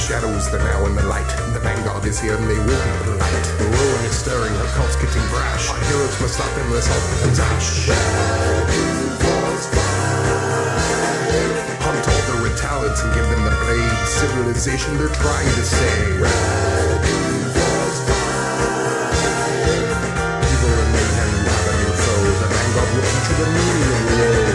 shadows, the now and the light. The vanguard is here and they will be polite. The ruin is stirring, her cult's getting brash. Our heroes must stop them, let's help them dash. Hunt all the red talents and give them the blade. Civilization they're trying to save. Evil and mayhem have a new foe. The vanguard will teach you the meaning of woe.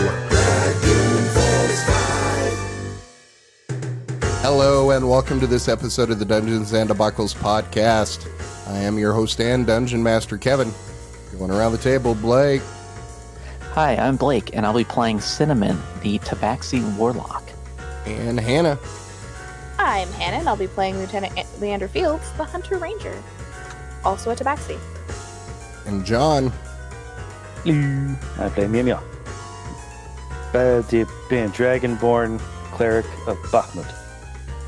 Hello and welcome to this episode of the Dungeons and Debacles podcast. I am your host and Dungeon Master Kevin. Going around the table, Blake. Hi, I'm Blake, and I'll be playing Cinnamon, the Tabaxi Warlock. And Hannah. I'm Hannah, and I'll be playing Lieutenant Leandre Fields, the Hunter Ranger, also a Tabaxi. And John. Hello, I play Mjömjö, being Dragonborn, cleric of Bahamut.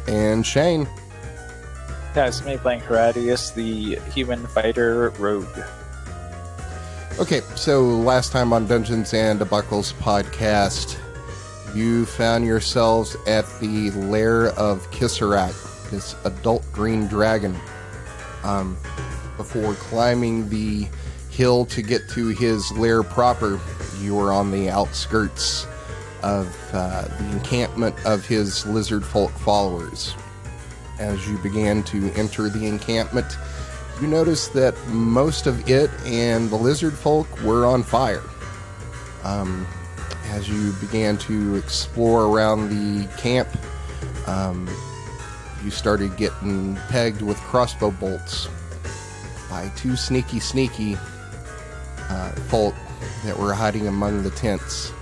And Shane. Yeah, it's me playing Horatius, the human fighter rogue. Okay, so last time on Dungeons and Debacles podcast, you found yourselves at the lair of Kiserack, this adult green dragon. Before climbing the hill to get to his lair proper, you were on the outskirts of the encampment of his lizard folk followers. As you began to enter the encampment, you noticed that most of it and the lizard folk were on fire. As you began to explore around the camp, you started getting pegged with crossbow bolts by two sneaky folk that were hiding among the tents.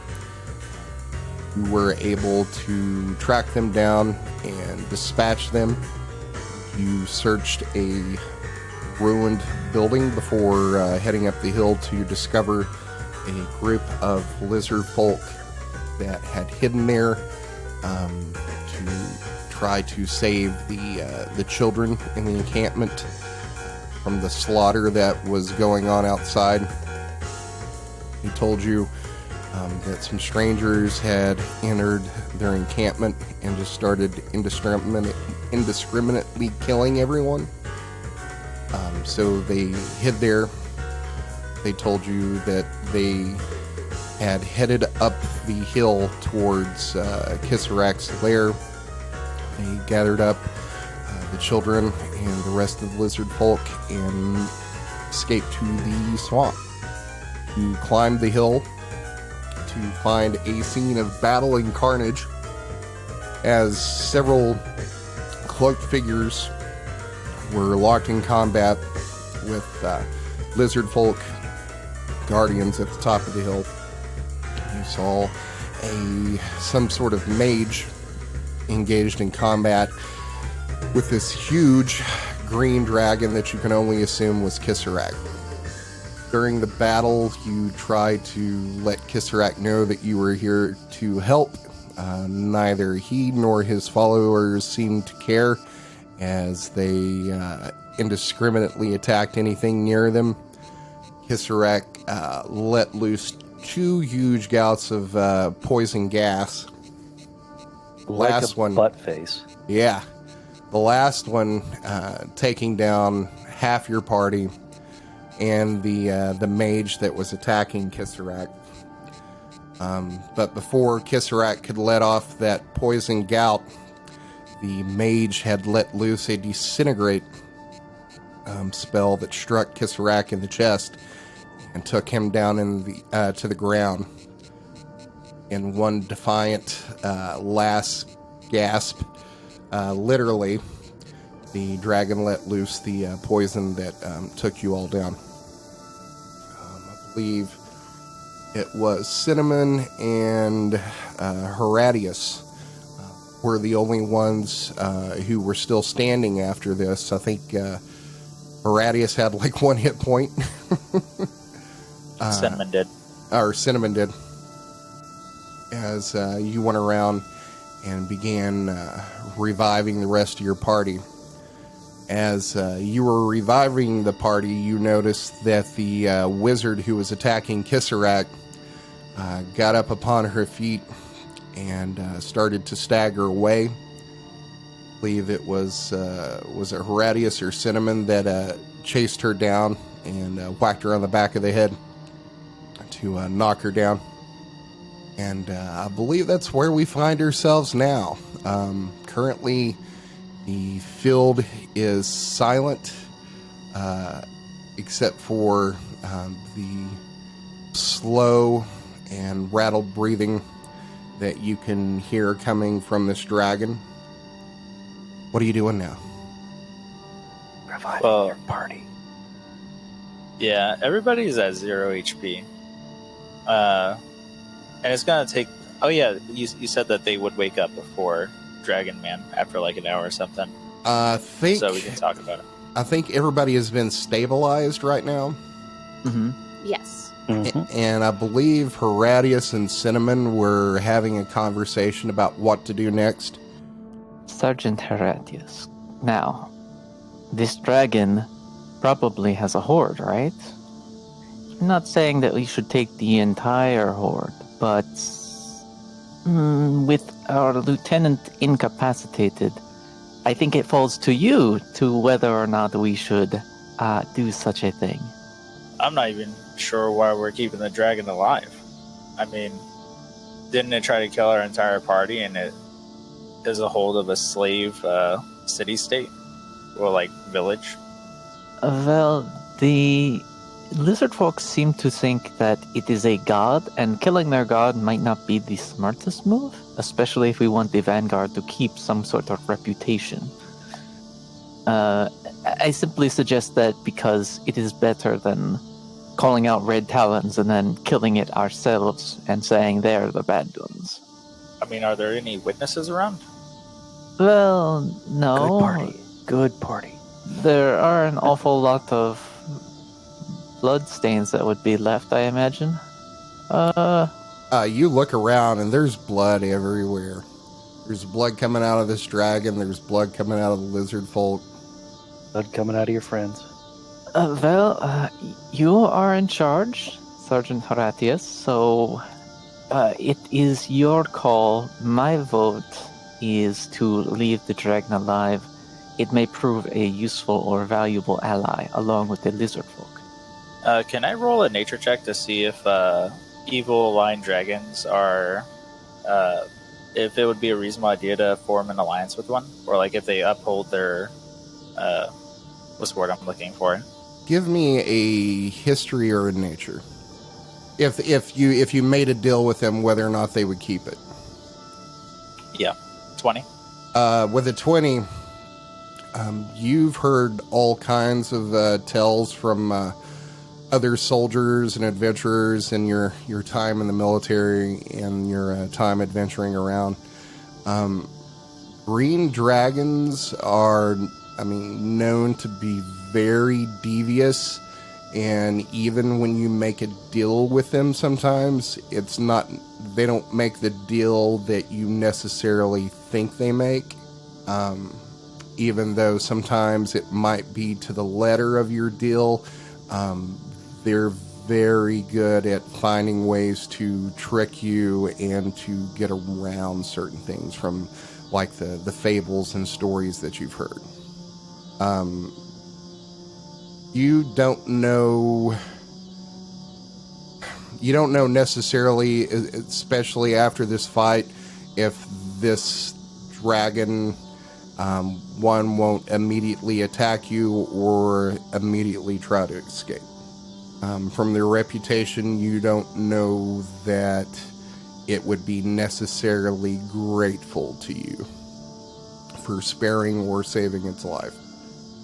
You were able to track them down and dispatch them. You searched a ruined building before heading up the hill to discover a group of lizard folk that had hidden there to try to save the children in the encampment from the slaughter that was going on outside. He told you that some strangers had entered their encampment and just started indiscriminately killing everyone. So they hid there. They told you that they had headed up the hill towards Kiserack's lair. They gathered up the children and the rest of the lizard folk and escaped to the swamp. You climbed the hill to find a scene of battle and carnage as several cloaked figures were locked in combat with lizard folk guardians at the top of the hill. You saw some sort of mage engaged in combat with this huge green dragon that you can only assume was Kiserack. During the battle, you tried to let Kiserack know that you were here to help. Neither he nor his followers seemed to care, as they indiscriminately attacked anything near them. Kiserack let loose two huge gouts of poison gas. The like last a one, butt face. Yeah. The last one taking down half your party and the mage that was attacking Kiserack. But before Kiserack could let off that poison gout, the mage had let loose a disintegrate spell that struck Kiserack in the chest and took him down in the to the ground. In one defiant last gasp, literally, the dragon let loose the poison that took you all down. I believe it was Cinnamon and Horatius were the only ones who were still standing after this. I think Horatius had like one hit point. Cinnamon did. Or Cinnamon did. As you went around and began reviving the rest of your party. As you were reviving the party, you noticed that the wizard who was attacking Kiserack got up upon her feet and started to stagger away. believe it was it Horatius or Cinnamon that chased her down and whacked her on the back of the head to knock her down. And I believe that's where we find ourselves now. Currently, the field is silent, except for the slow and rattled breathing that you can hear coming from this dragon. What are you doing now? Reviving your party. Yeah, everybody's at 0 HP. And it's gonna take... Oh yeah, you said that they would wake up before Dragon Man after like an hour or something. So we can talk about it. I think everybody has been stabilized right now. Mm-hmm. Yes. And I believe Horatius and Cinnamon were having a conversation about what to do next. Sergeant Horatius. Now, this dragon probably has a horde, right? I'm not saying that we should take the entire horde, but with our lieutenant incapacitated, I think it falls to you to whether or not we should do such a thing. I'm not even sure why we're keeping the dragon alive. I mean, didn't it try to kill our entire party and it is a hold of a slave city-state? Or, like, village? Well, the lizard folk seem to think that it is a god, and killing their god might not be the smartest move, especially if we want the vanguard to keep some sort of reputation. I simply suggest that because it is better than calling out red talons and then killing it ourselves and saying they're the bad ones. I mean, are there any witnesses around? Well, no. Good party. There are an awful lot of bloodstains that would be left, I imagine. You look around and there's blood everywhere. There's blood coming out of this dragon. There's blood coming out of the lizard folk. Blood coming out of your friends. You are in charge, Sergeant Horatius, so it is your call. My vote is to leave the dragon alive. It may prove a useful or valuable ally, along with the lizard folk. Can I roll a nature check to see if evil line dragons are... if it would be a reasonable idea to form an alliance with one? Or like if they uphold their... what's the word I'm looking for? Give me a history or a nature. If you made a deal with them, whether or not they would keep it. Yeah, 20. With a 20, you've heard all kinds of tales from other soldiers and adventurers in your time in the military and your time adventuring around. Green dragons are, known to be very devious, and even when you make a deal with them, sometimes they don't make the deal that you necessarily think they make, even though sometimes it might be to the letter of your deal. They're very good at finding ways to trick you and to get around certain things from like the fables and stories that you've heard. You don't know necessarily, especially after this fight, if this dragon, one won't immediately attack you or immediately try to escape. From their reputation, you don't know that it would be necessarily grateful to you for sparing or saving its life.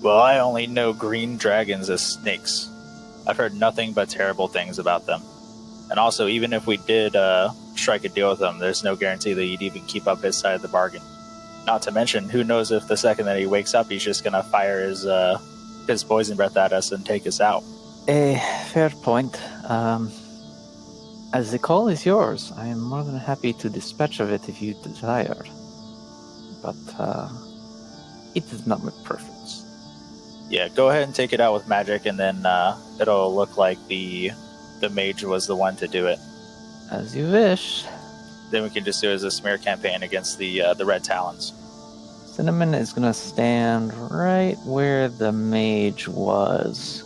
Well, I only know green dragons as snakes. I've heard nothing but terrible things about them. And also, even if we did strike a deal with them, there's no guarantee that he'd even keep up his side of the bargain. Not to mention, who knows if the second that he wakes up, he's just going to fire his poison breath at us and take us out. A fair point. As the call is yours, I am more than happy to dispatch of it if you desire. But it is not my preference. Yeah, go ahead and take it out with magic, and then it'll look like the mage was the one to do it. As you wish. Then we can just do it as a smear campaign against the Red Talons. Cinnamon is gonna stand right where the mage was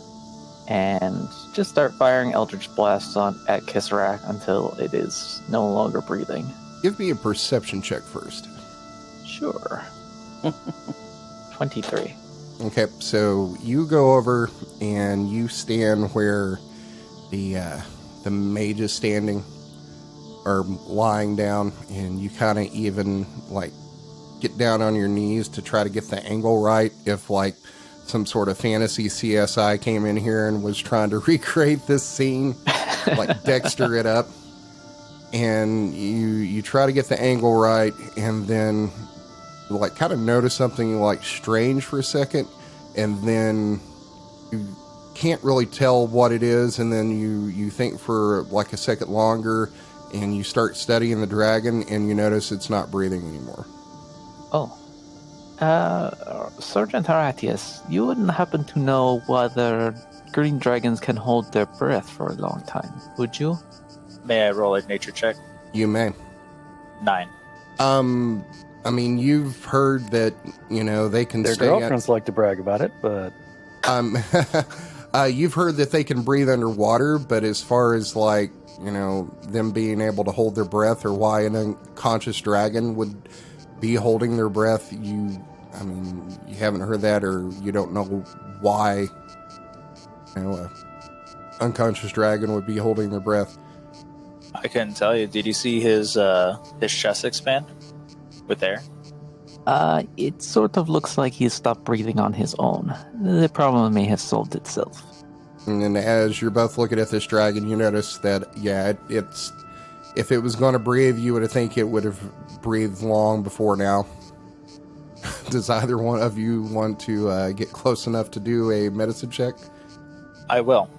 and just start firing Eldritch Blasts at Kiserack until it is no longer breathing. Give me a perception check first. Sure. 23. Okay, so you go over and you stand where the mage is standing or lying down, and you kind of even like get down on your knees to try to get the angle right. If like some sort of fantasy CSI came in here and was trying to recreate this scene, like Dexter it up, and you try to get the angle right, and then like kind of notice something like strange for a second, and then you can't really tell what it is, and then you think for like a second longer, and you start studying the dragon, and you notice it's not breathing anymore. Oh. Sergeant Horatius, you wouldn't happen to know whether green dragons can hold their breath for a long time, would you? May I roll a nature check? You may. 9. I mean, you've heard that, you know, they can Their stay girlfriends like to brag about it, but you've heard that they can breathe underwater, but as far as like, you know, them being able to hold their breath, or why an unconscious dragon would be holding their breath, you haven't heard that, or you don't know why, you know, a unconscious dragon would be holding their breath. I couldn't tell you. Did you see his chest expand with air? It sort of looks like he's stopped breathing on his own. The problem may have solved itself. And then as you're both looking at this dragon, you notice that, yeah, it's if it was going to breathe, you would have think it would have breathed long before now. Does either one of you want to get close enough to do a medicine check? I will.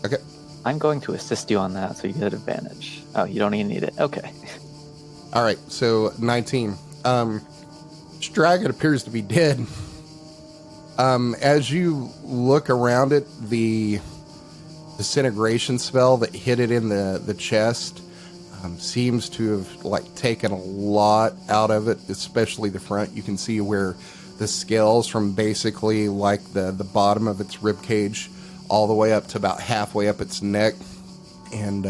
Okay. I'm going to assist you on that so you get advantage. Oh, you don't even need it. Okay. All right, so 19. This dragon appears to be dead. As you look around it, the disintegration spell that hit it in the chest seems to have like taken a lot out of it, especially the front. You can see where the scales from basically like the bottom of its rib cage all the way up to about halfway up its neck, and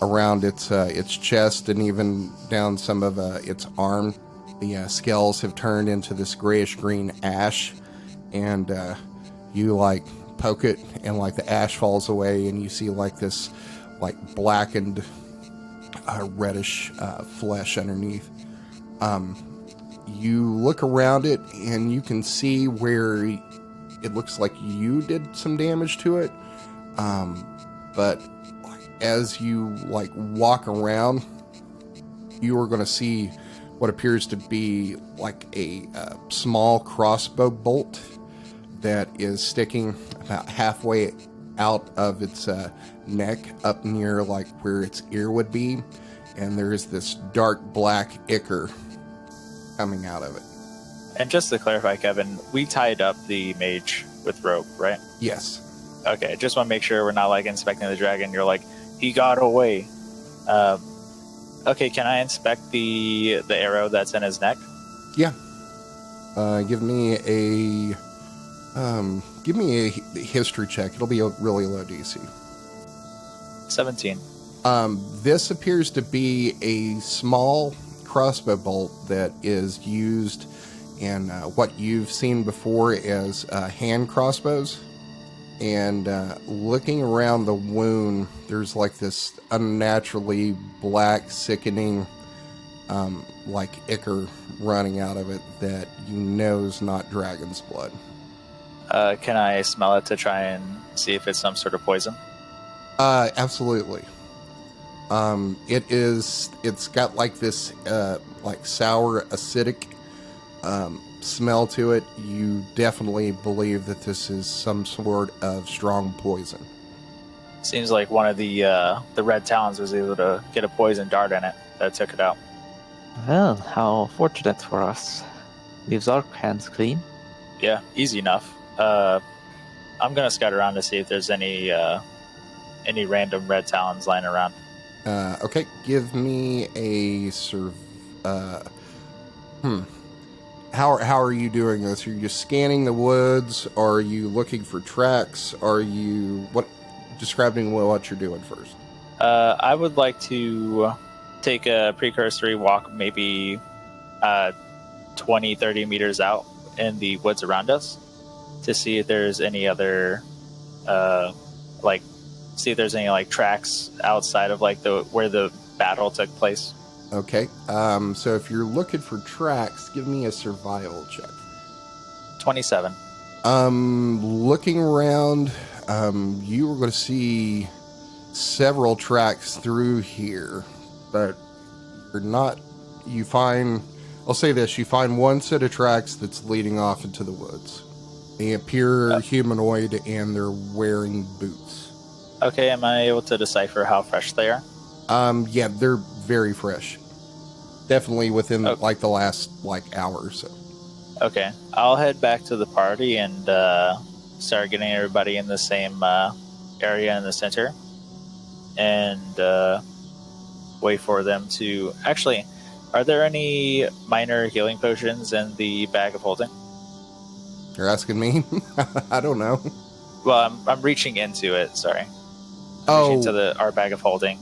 around its chest, and even down some of its arm. The scales have turned into this grayish-green ash, and you like poke it, and like the ash falls away, and you see like this like blackened reddish flesh underneath. You look around it, and you can see where it looks like you did some damage to it, but as you like walk around, you are going to see what appears to be like a small crossbow bolt that is sticking about halfway out of its neck, up near like where its ear would be, and there's this dark black ichor coming out of it. And just to clarify, Kevin, we tied up the mage with rope, right? Yes. Okay, just want to make sure we're not like inspecting the dragon. You're like, he got away. Okay, can I inspect the arrow that's in his neck? Yeah. Give me a history check. It'll be a really low DC. 17. This appears to be a small crossbow bolt that is used in what you've seen before as hand crossbows. And looking around the wound, there's like this unnaturally black, sickening, like ichor running out of it that you know is not dragon's blood. Can I smell it to try and see if it's some sort of poison? Absolutely. It's got like this like sour, acidic smell to it. You definitely believe that this is some sort of strong poison. Seems like one of the red talons was able to get a poison dart in it that took it out. Well, how fortunate for us. Leaves our hands clean. Yeah, easy enough. I'm gonna scout around to see if there's any random red talons lying around. Okay, give me a How are you doing this? Are you just scanning the woods? Are you looking for tracks? Are you describing what you're doing first? I would like to take a precursory walk, maybe 20, 30 meters out in the woods around us to see if there's any other, see if there's any like tracks outside of like where the battle took place. Okay. So if you're looking for tracks, give me a survival check. 27. Looking around, you are going to see several tracks through here, but you're not. You find. I'll say this: you find one set of tracks that's leading off into the woods. They appear humanoid, and they're wearing boots. Okay, am I able to decipher how fresh they are? Yeah, they're very fresh. Definitely within like the last hour or so. Okay, I'll head back to the party and start getting everybody in the same area in the center, and wait for them to. Actually, are there any minor healing potions in the bag of holding? You're asking me? I don't know. Well, I'm reaching into it. Sorry. Oh, into our bag of holding.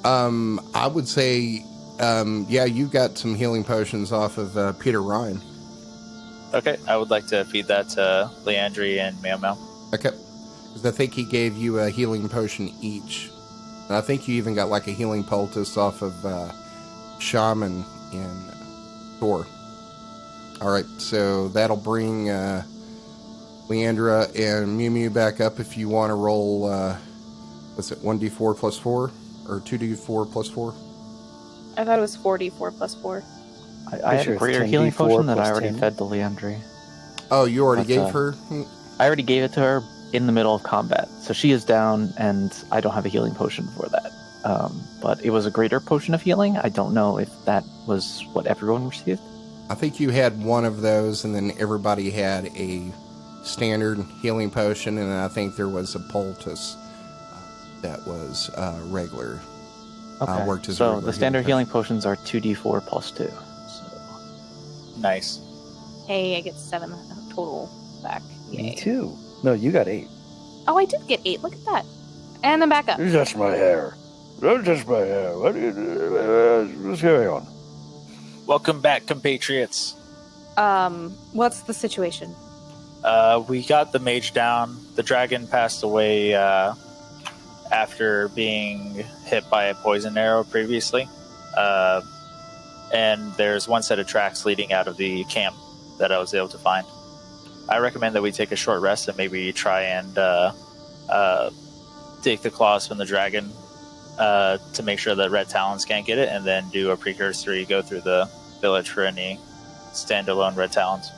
I would say, yeah, you got some healing potions off of Peter Ryan. Okay, I would like to feed that to Leandre and Mjömjö. Okay, because I think he gave you a healing potion each. And I think you even got like a healing poultice off of Shaman and Thor. All right, so that'll bring Leandre and Mjömjö back up if you want to roll, what's it, 1d4 plus 4? Or 2d4 plus 4? I thought it was 4d4 plus 4. I had a greater healing potion that I already fed to Leandre. Oh, you already gave her? I already gave it to her in the middle of combat. So she is down, and I don't have a healing potion for that. But it was a greater potion of healing. I don't know if that was what everyone received. I think you had one of those, and then everybody had a standard healing potion, and I think there was a poultice that was regular. Okay. Worked as so regular the standard healing healing potions are 2d4 plus 2. So. Nice. Hey, I get 7 total back. Yay. Me too. No, you got 8. Oh, I did get 8. Look at that. And then back up. You touched my hair. Don't touch my hair. What's going on? Welcome back, compatriots. What's the situation? We got the mage down. The dragon passed away after being hit by a poison arrow previously. And there's one set of tracks leading out of the camp that I was able to find. I recommend that we take a short rest and maybe try and take the claws from the dragon to make sure that Red Talons can't get it, and then do a precursory go through the village for any standalone Red Talons.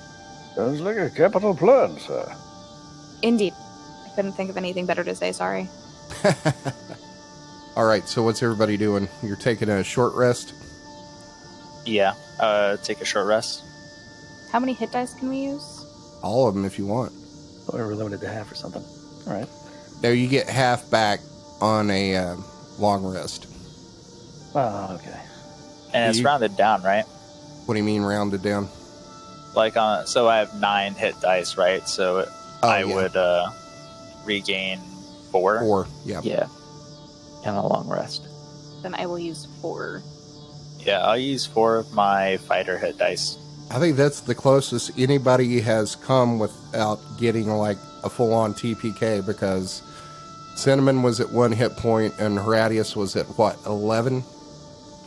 Sounds like a capital plan, sir. Indeed. I couldn't think of anything better to say, sorry. All right, so what's everybody doing? You're taking a short rest? Yeah, take a short rest. How many hit dice can we use? All of them if you want. Oh, we were limited to half or something. All right. No, you get half back on a long rest. Oh, okay. And it's rounded down, right? What do you mean rounded down? Like so I have 9 hit dice, right? So I would regain 4. 4, yeah. Yeah. And a long rest. Then I will use 4. Yeah, I'll use 4 of my fighter hit dice. I think that's the closest anybody has come without getting like a full-on TPK, because Cinnamon was at 1 hit point and Horatius was at what, 11?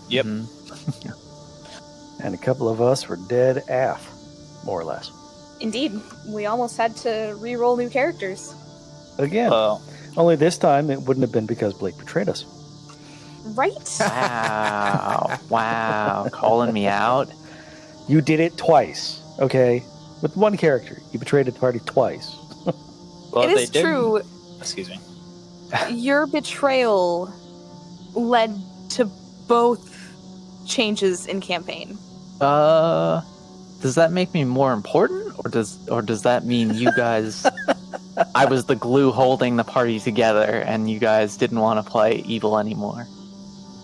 Yep. Mm-hmm. And a couple of us were dead AF, more or less. Indeed. We almost had to re-roll new characters. Again, only this time it wouldn't have been because Blake betrayed us. Right? Wow. Wow. Calling me out. You did it twice, okay? With one character. You betrayed the party twice. Well, it if is they didn't- true. Excuse me. Your betrayal led to both changes in campaign. Does that make me more important, or does that mean you guys? I was the glue holding the party together, and you guys didn't want to play evil anymore.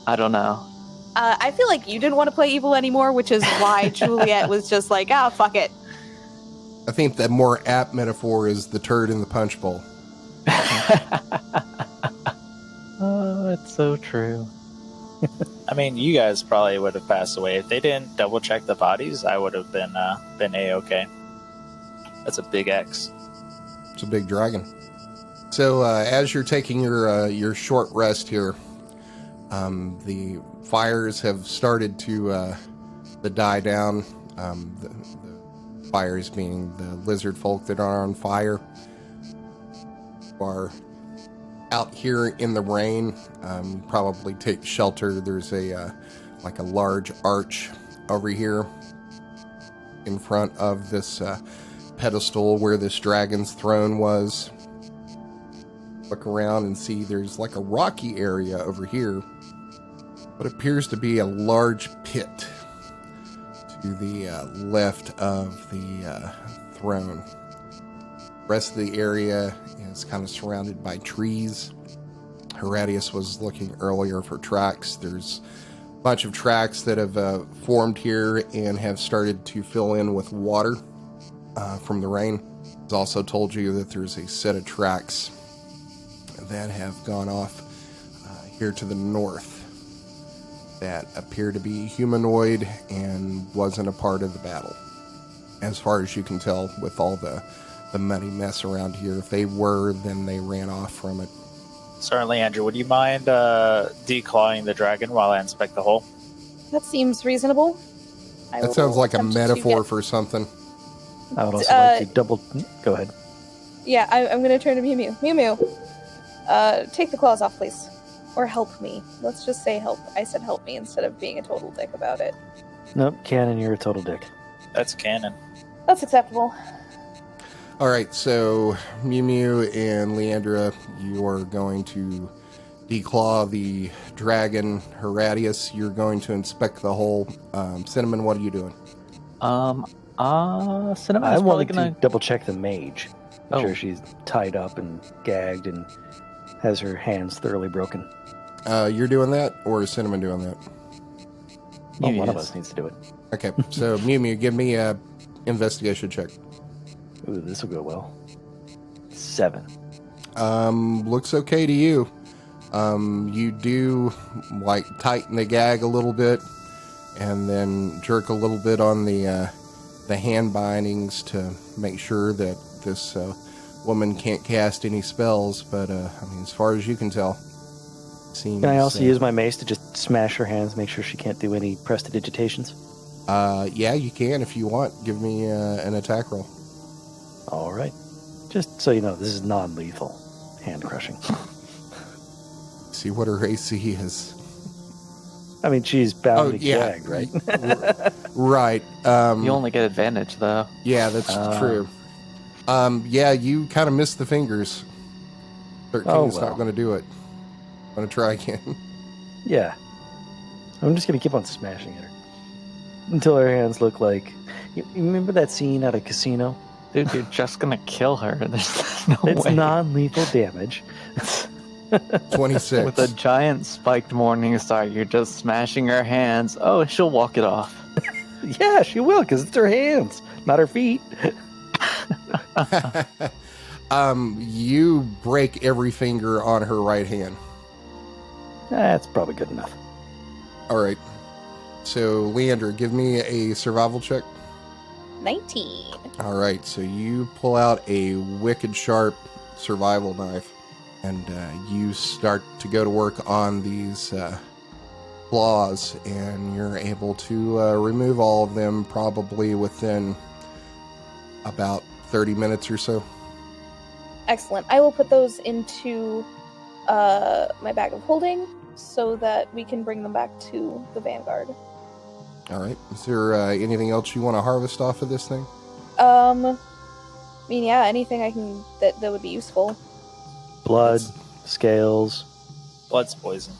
I don't know. I feel like you didn't want to play evil anymore, which is why Juliet was just like, ah, fuck it. I think the more apt metaphor is the turd in the punch bowl. Oh, it's so true. I mean, you guys probably would have passed away. If they didn't double check the bodies, I would have been A-okay. That's a big X. It's a big dragon. So as you're taking your short rest here, the fires have started to die down. The fires being the lizard folk that are on fire are out here in the rain. Probably take shelter. There's a like a large arch over here in front of this pedestal where this dragon's throne was. Look around and see there's like a rocky area over here. What appears to be a large pit to the left of the throne. The rest of the area is kind of surrounded by trees. Horatius was looking earlier for tracks. There's a bunch of tracks that have formed here and have started to fill in with water from the rain. He's also told you that there's a set of tracks that have gone off here to the north that appear to be humanoid and wasn't a part of the battle. As far as you can tell with all the muddy mess around here, if they were, then they ran off from it. Certainly, Andrew, would you mind declawing the dragon while I inspect the hole? That seems reasonable. That sounds like a metaphor for something. I would also like to double... Go ahead. Yeah, I'm going to turn to Mjömjö. Mjömjö, take the claws off, please. Or help me. Let's just say help. I said help me instead of being a total dick about it. Nope, Canon, you're a total dick. That's canon. That's acceptable. All right, so Mjömjö and Leandre, you are going to declaw the dragon. Horatius, you're going to inspect the hole. Cinnamon, what are you doing? Cinnamon I is probably wanted gonna. to double check the mage. Oh. Sure she's tied up and gagged and has her hands thoroughly broken. You're doing that, or is Cinnamon doing that? Well, Mjömjö one of is. us needs to do it. Okay, so Mjömjö, give me a investigation check. Ooh, this will go well. 7. Looks okay to you. You do like tighten the gag a little bit, and then jerk a little bit on the hand bindings to make sure that this woman can't cast any spells. But I mean, as far as you can tell, seems. Can I also use my mace to just smash her hands, make sure she can't do any prestidigitations? Yeah, you can if you want. Give me an attack roll. All right. Just so you know, this is non-lethal hand crushing. See what her AC is. I mean, she's bound to yeah. gag, right? Right. You only get advantage though. Yeah, that's true. Yeah, you kind of missed the fingers. 13's not going to do it. I'm going to try again. Yeah. I'm just going to keep on smashing at her. Until her hands look like... You remember that scene at a casino? Dude, you're just gonna kill her. There's no It's way. non-lethal damage. 26. With a giant spiked morning star, you're just smashing her hands. Oh, she'll walk it off. Yeah, she will, because it's her hands, not her feet. You break every finger on her right hand. That's probably good enough. All right. So, Leandre, give me a survival check. 19. All right. So you pull out a wicked sharp survival knife, and you start to go to work on these claws, and you're able to remove all of them probably within about 30 minutes or so. Excellent. I will put those into my bag of holding so that we can bring them back to the Vanguard. All right. Is there anything else you want to harvest off of this thing? I mean, yeah, anything I can that would be useful. Blood, scales. Blood's poison.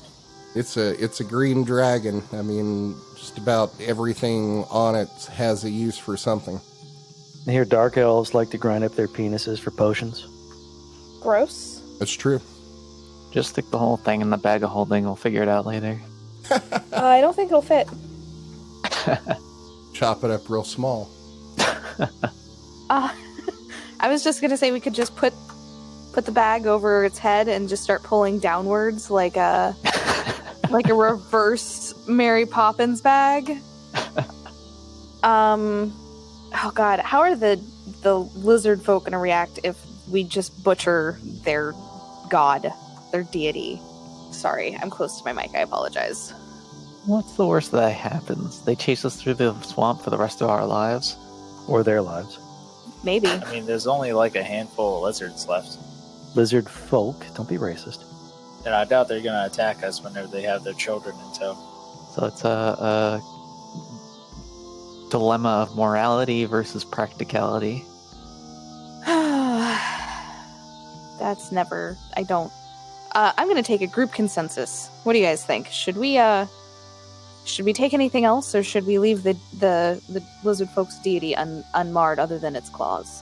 It's a green dragon. I mean, just about everything on it has a use for something. I hear dark elves like to grind up their penises for potions. Gross. That's true. Just stick the whole thing in the bag of holding. We'll figure it out later. I don't think it'll fit. Chop it up real small. I was just gonna say we could just put the bag over its head and just start pulling downwards like a reverse Mary Poppins bag. Oh god, how are the lizard folk gonna react if we just butcher their god, their deity? Sorry, I'm close to my mic, I apologize. What's the worst that happens? They chase us through the swamp for the rest of our lives? Or their lives. Maybe. I mean, there's only like a handful of lizards left. Lizard folk, don't be racist. And I doubt they're going to attack us whenever they have their children in tow. So it's a dilemma of morality versus practicality. That's never... I don't... I'm gonna take a group consensus. What do you guys think? Should we take anything else, or should we leave the lizard folk's deity unmarred other than its claws?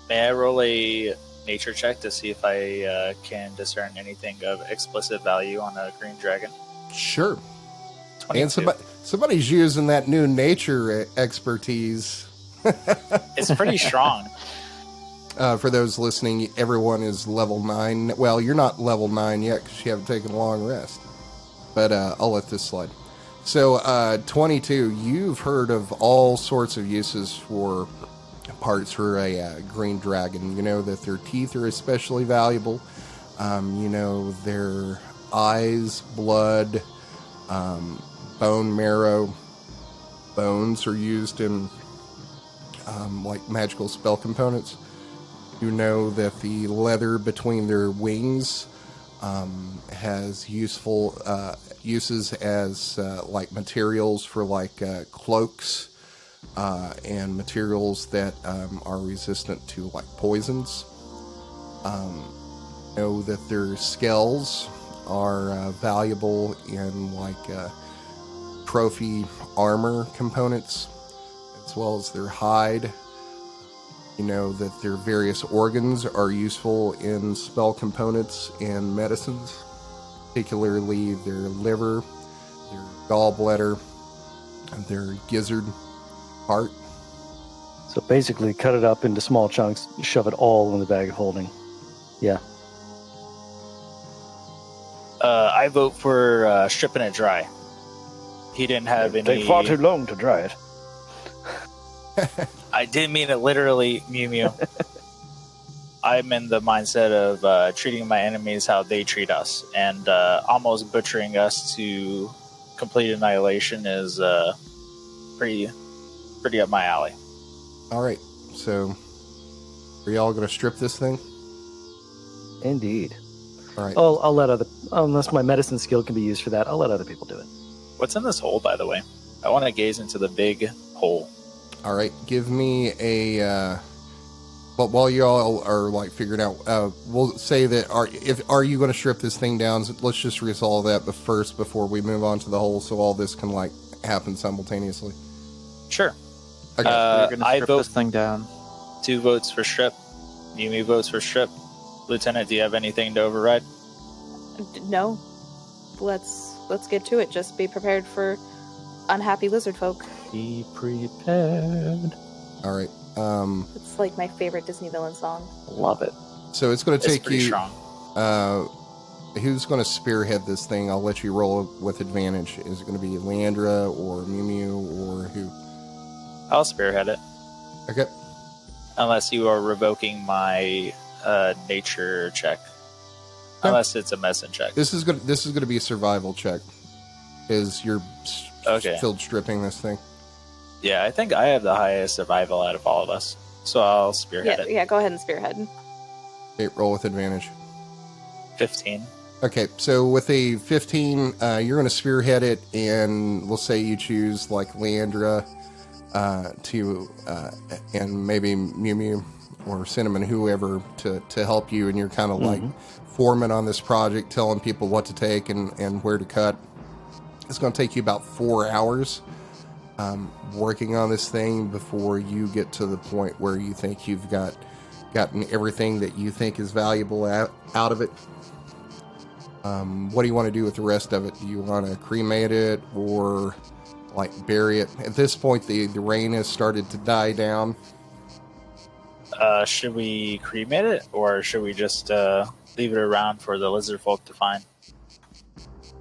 May I roll a nature check to see if I can discern anything of explicit value on a green dragon? Sure. 22. And somebody's using that new nature expertise. It's pretty strong. For those listening, everyone is level 9. Well, you're not level 9 yet because you haven't taken a long rest. But I'll let this slide. So, 22, you've heard of all sorts of uses for parts for a green dragon. You know that their teeth are especially valuable. You know, their eyes, blood, bone marrow, bones are used in like magical spell components. You know that the leather between their wings has useful uses as like materials for like cloaks and materials that are resistant to like poisons. You know that their scales are valuable in like trophy armor components, as well as their hide. You know that their various organs are useful in spell components and medicines, particularly their liver, their gallbladder, and their gizzard heart. So basically, cut it up into small chunks, shove it all in the bag of holding. Yeah. I vote for stripping it dry. He didn't have any... Take far too long to dry it. I didn't mean it literally, Mjömjö. I'm in the mindset of treating my enemies how they treat us, and almost butchering us to complete annihilation is pretty up my alley. All right, so are y'all going to strip this thing? Indeed. All right. Oh, I'll let unless my medicine skill can be used for that, I'll let other people do it. What's in this hole, by the way? I want to gaze into the big hole. All right, give me a. But while you all are like figuring out, we'll say that are you going to strip this thing down? Let's just resolve that, but first before we move on to the hole, so all this can like happen simultaneously. Sure. Okay. We're gonna I strip vote this thing down. 2 votes for strip. Mjömjö votes for strip. Lieutenant, do you have anything to override? No. Let's get to it. Just be prepared for unhappy lizard folk. Be prepared. All right. It's like my favorite Disney villain song. Love it. So it's going to take pretty you. strong. Who's going to spearhead this thing? I'll let you roll with advantage. Is it going to be Leandre or Mjömjö or who? I'll spearhead it. Okay. Unless you are revoking my nature check. No. Unless it's a medicine check. This is going to be a survival check. Is you're field stripping this thing? Yeah, I think I have the highest survival out of all of us. So I'll spearhead it. Yeah, go ahead and spearhead. Okay, roll with advantage. 15. Okay, so with a 15, you're going to spearhead it, and we'll say you choose like Leandre and maybe Mjömjö or Cinnamon, whoever, to help you, and you're kind of like foreman on this project, telling people what to take and where to cut. It's going to take you about 4 hours working on this thing before you get to the point where you think you've gotten everything that you think is valuable out of it. What do you want to do with the rest of it? Do you want to cremate it or like bury it? At this point, the rain has started to die down. Should we cremate it, or should we just leave it around for the lizard folk to find?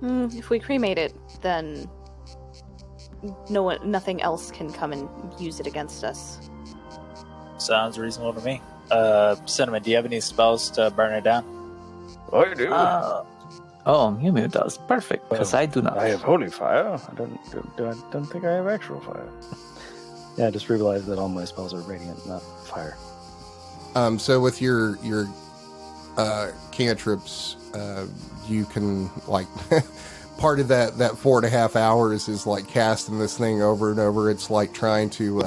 If we cremate it, then nothing else can come and use it against us. Sounds reasonable to me. Cinnamon, do you have any spells to burn it down? I do. Mjömjö does. Perfect, because I do not. I have holy fire. I don't think I have actual fire. Yeah, I just realized that all my spells are radiant, not fire. So with your cantrips, you can like part of that 4.5 hours is like casting this thing over and over. It's like trying to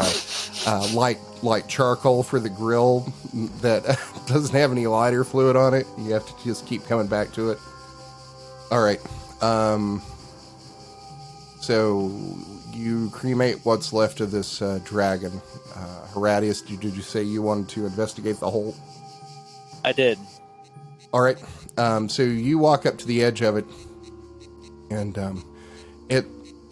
light charcoal for the grill that doesn't have any lighter fluid on it. You have to just keep coming back to it. All right. So you cremate what's left of this dragon. Horatius, did you say you wanted to investigate the hole? I did. All right. So you walk up to the edge of it, and it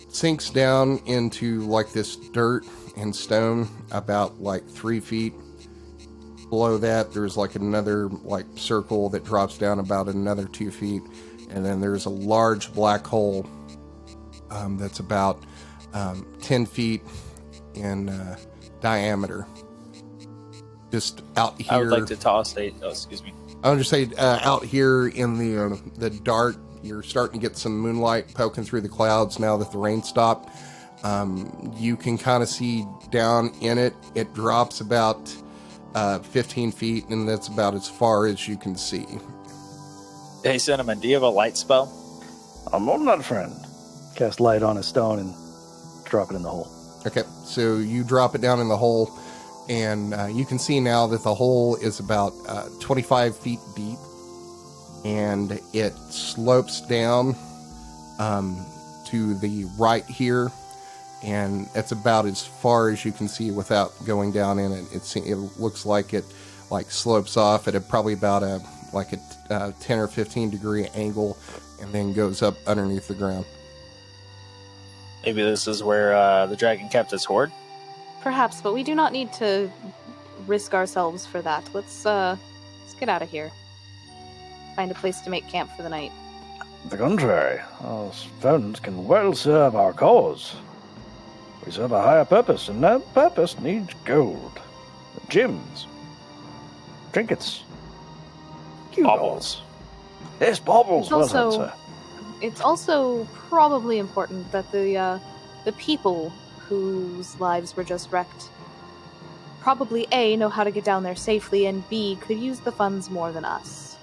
sinks down into like this dirt and stone about like 3 feet. Below that, there's like another like circle that drops down about another 2 feet, and then there's a large black hole that's about 10 feet in diameter. Just out here. I would like to toss a. Oh, excuse me. I would just say out here in the dark, you're starting to get some moonlight poking through the clouds now that the rain stopped. You can kind of see down in it. It drops about 15 feet, and that's about as far as you can see. Hey, Cinnamon, do you have a light spell? I'm on that, friend. Cast light on a stone and drop it in the hole. Okay, so you drop it down in the hole, and you can see now that the hole is about 25 feet deep, and it slopes down to the right here, and it's about as far as you can see without going down in it. It looks like it like slopes off at probably about a 10 or 15 degree angle, and then goes up underneath the ground. Maybe this is where the dragon kept its horde? Perhaps, but we do not need to risk ourselves for that. Let's get out of here. Find a place to make camp for the night. On the contrary, our stones can well serve our cause. We serve a higher purpose, and that purpose needs gold, gems, trinkets, Baubles. Yes, baubles. It's Well also- said, sir. It's also probably important that the people whose lives were just wrecked probably A, know how to get down there safely, and B, could use the funds more than us.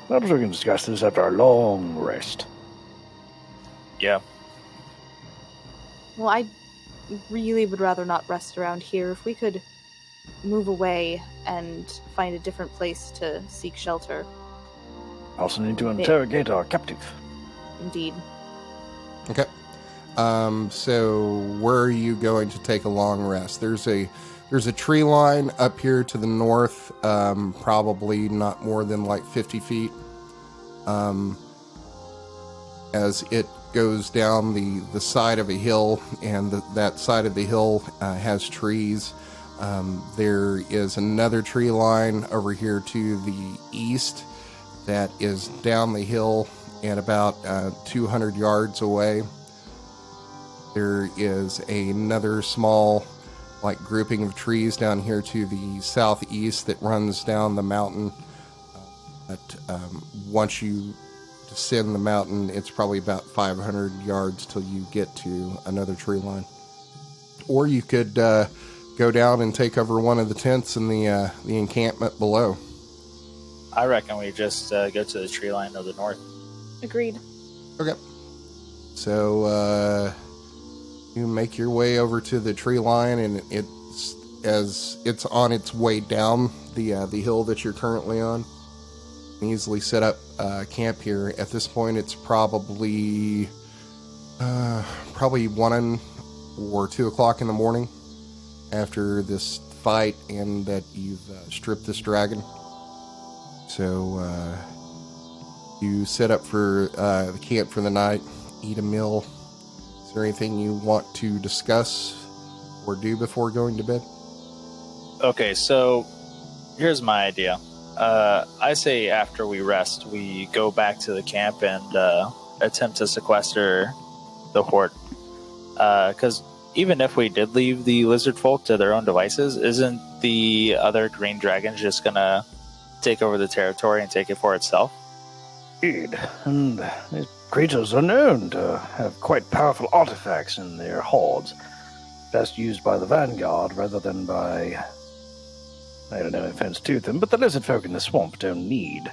Perhaps we can discuss this after a long rest. Yeah. Well, I really would rather not rest around here. If we could move away and find a different place to seek shelter. Also need to interrogate our captive. Indeed. Okay. So where are you going to take a long rest? There's a tree line up here to the north, probably not more than like 50 feet. As it goes down the side of a hill, and that side of the hill has trees. There is another tree line over here to the east that is down the hill and about 200 yards away. There is another small grouping of trees down here to the southeast that runs down the mountain. But once you descend the mountain, it's probably about 500 yards till you get to another tree line. Or you could go down and take over one of the tents in the encampment below. I reckon we just go to the tree line of the north. Agreed. Okay. So you make your way over to the tree line, and it's on its way down the hill that you're currently on. You can easily set up camp here. At this point, it's probably 1 or 2 o'clock in the morning after this fight and that you've stripped this dragon. So You set up for the camp for the night, eat a meal. Is there anything you want to discuss or do before going to bed? Okay, so here's my idea. I say after we rest, we go back to the camp and attempt to sequester the horde. Because even if we did leave the lizard folk to their own devices, isn't the other green dragon just gonna take over the territory and take it for itself? Indeed, and these creatures are known to have quite powerful artifacts in their hordes, best used by the vanguard rather than by... I don't know, offense to them, but the lizard folk in the swamp don't need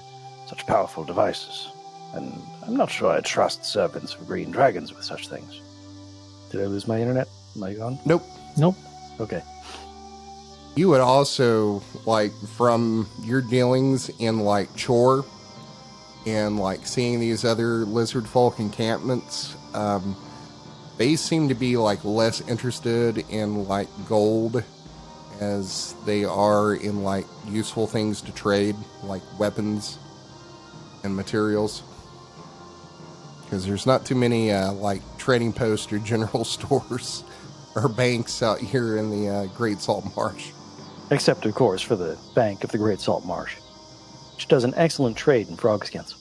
such powerful devices, and I'm not sure I trust servants of green dragons with such things. Did I lose my internet? Am I gone? Nope. Okay. You would also, like, from your dealings in, like, Chore and, like, seeing these other lizard folk encampments, they seem to be, like, less interested in, like, gold as they are in, like, useful things to trade, like weapons and materials. Because there's not too many, like, trading posts or general stores or banks out here in the Great Salt Marsh. Except, of course, for the Bank of the Great Salt Marsh, which does an excellent trade in frog skins.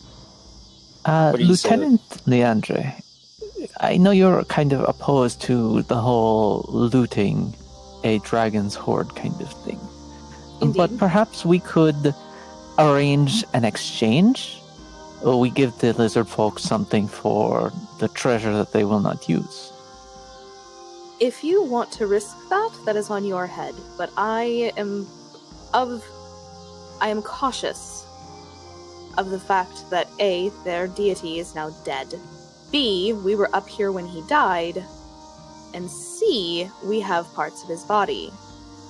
do you say Lieutenant Leandre, I know you're kind of opposed to the whole looting a dragon's horde kind of thing. Indeed. But perhaps we could arrange an exchange? Or we give the lizard folk something for the treasure that they will not use. If you want to risk that, that is on your head. But I am cautious of the fact that A, their deity is now dead. B, we were up here when he died. And C, we have parts of his body.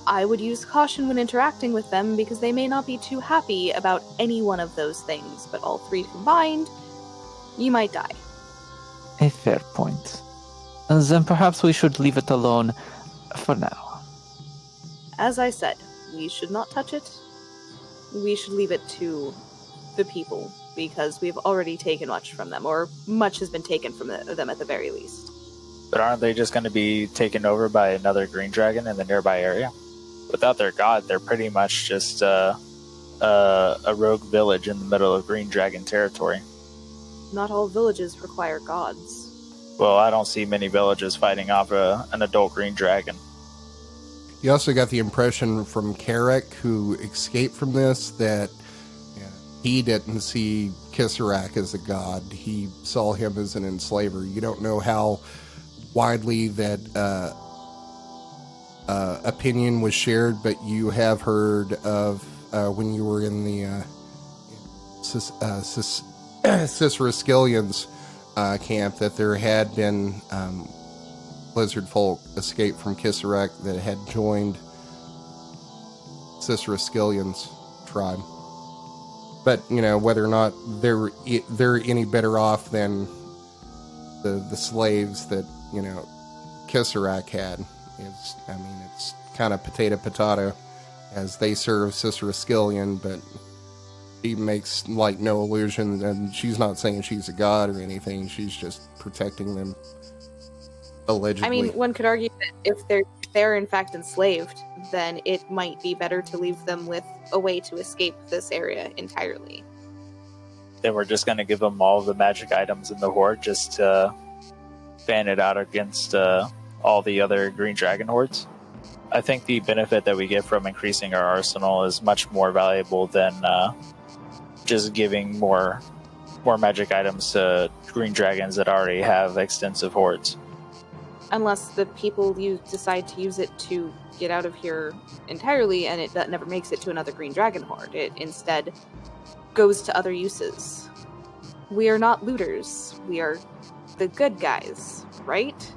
I would use caution when interacting with them because they may not be too happy about any one of those things, but all three combined, you might die. A fair point. Then perhaps we should leave it alone for now. As I said, we should not touch it. We should leave it to the people, because we've already taken much from them, or much has been taken from them at the very least. But aren't they just going to be taken over by another green dragon in the nearby area? Without their god, they're pretty much just a rogue village in the middle of green dragon territory. Not all villages require gods. Well, I don't see many villages fighting off an adult green dragon. You also got the impression from Kiserack, who escaped from this, that he didn't see Kiserack as a god. He saw him as an enslaver. You don't know how widely that opinion was shared, but you have heard of when you were in the Kiseraskillians camp that there had been lizard folk escape from Kiserack that had joined Kiseraskillians tribe. But, you know, whether or not they're any better off than the slaves that, you know, Kiserack had, it's kind of potato, as they serve Kiseraskillian, but he makes, like, no illusion, and she's not saying she's a god or anything, she's just protecting them, allegedly. I mean, one could argue that if they're in fact enslaved, then it might be better to leave them with a way to escape this area entirely. Then we're just going to give them all the magic items in the horde just to fan it out against all the other green dragon hordes. I think the benefit that we get from increasing our arsenal is much more valuable than just giving more magic items to green dragons that already have extensive hordes. Unless the people you decide to use it to get out of here entirely, and that never makes it to another green dragon horde. It instead goes to other uses. We are not looters. We are the good guys, right?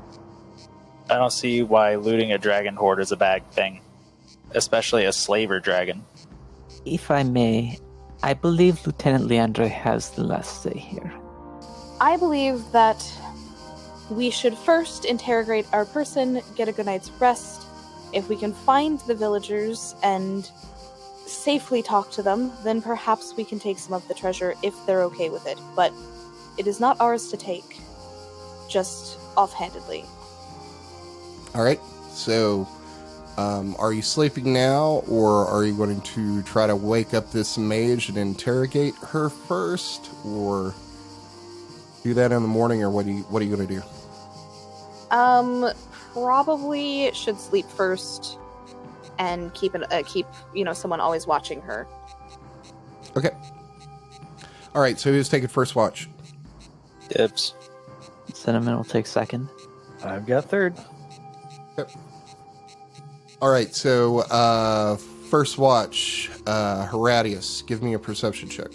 I don't see why looting a dragon horde is a bad thing, especially a slaver dragon. If I may, I believe Lieutenant Leandre has the last say here. I believe that we should first interrogate our person, get a good night's rest. If we can find the villagers and safely talk to them, then perhaps we can take some of the treasure if they're okay with it. But it is not ours to take, just offhandedly. All right. So, are you sleeping now, or are you going to try to wake up this mage and interrogate her first, or do that in the morning, or what are you going to do? Probably should sleep first, and keep someone always watching her. Okay. All right. So who's taking first watch? Dibs. Cinnamon will take second. I've got third. Yep. All right. So first watch, Horatius, give me a perception check.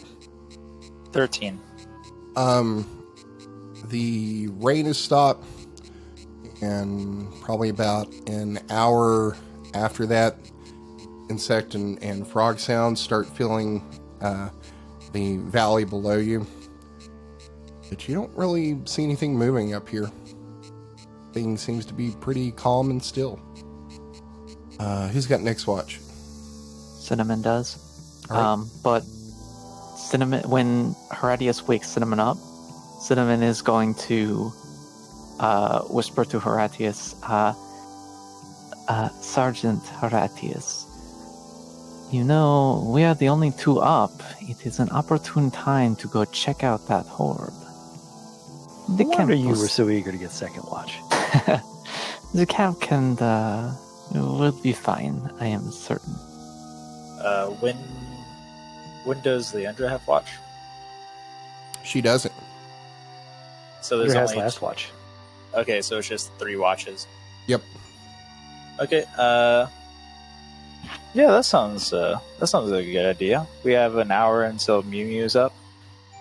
13. The rain has stopped, and probably about an hour after that, insect and frog sounds start filling the valley below you. But you don't really see anything moving up here. Things seems to be pretty calm and still. Who's got next watch? Cinnamon does. All right. But Cinnamon, when Horatius wakes Cinnamon up, Cinnamon is going to whisper to Horatius, Sergeant Horatius, you know, we are the only two up. It is an opportune time to go check out that horde. The No wonder you were so eager to get second watch. The camp will be fine, I am certain. When does Leandre have watch? She doesn't. So there's Who has only last watch? Okay, so it's just 3 watches. Yep. Okay. Yeah, that sounds like a good idea. We have an hour until Mjömjö's up.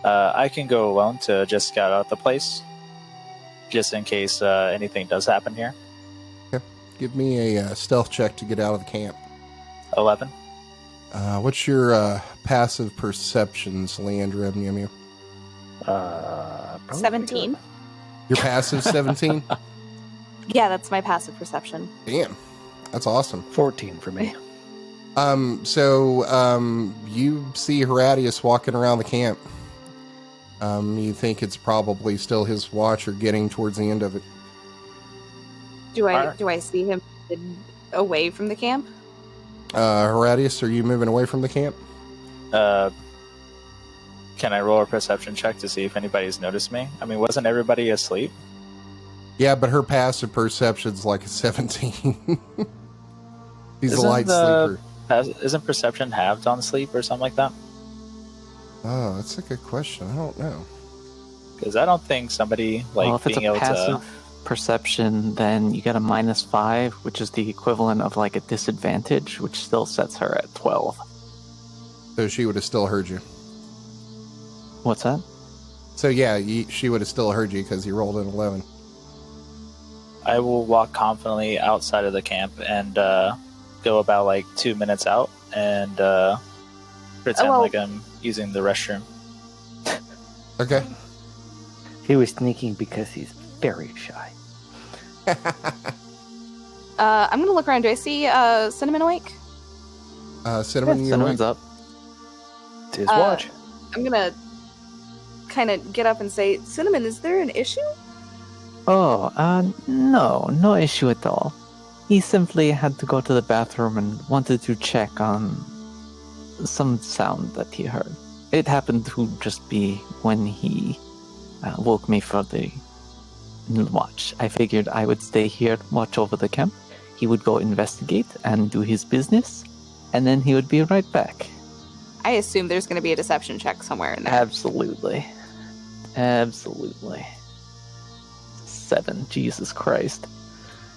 I can go alone to just scout out the place, just in case anything does happen here. Okay. Give me a stealth check to get out of the camp. 11. What's your passive perceptions, Leandre and Mjömjö? 17. Your passive 17? Yeah, that's my passive perception. Damn. That's awesome. 14 for me. So you see Horatius walking around the camp. You think it's probably still his watch or getting towards the end of it. Do I see him away from the camp? Horatius, are you moving away from the camp? Can I roll a perception check to see if anybody's noticed me? I mean, wasn't everybody asleep? Yeah, but her passive perception's like a 17. He's a Isn't light sleeper. Isn't perception halved on sleep or something like that? Oh, that's a good question. I don't know. Because I don't think somebody Well, if it's being a able passive to. perception, then you get a -5, which is the equivalent of like a disadvantage, which still sets her at 12. So she would have still heard you. What's that? So yeah, she would have still heard you because you rolled an 11. I will walk confidently outside of the camp and go about 2 minutes out and pretend like I'm using the restroom. Okay. He was sneaking because he's very shy. I'm gonna look around. Do I see Cinnamon awake? Cinnamon, you Cinnamon's up. It's his watch. I'm gonna kind of get up and say, Cinnamon, is there an issue? Oh, no issue at all. He simply had to go to the bathroom and wanted to check on some sound that he heard. It happened to just be when he woke me for the watch. I figured I would stay here, watch over the camp. He would go investigate and do his business, and then he would be right back. I assume there's going to be a deception check somewhere in there. Absolutely. 7. Jesus Christ.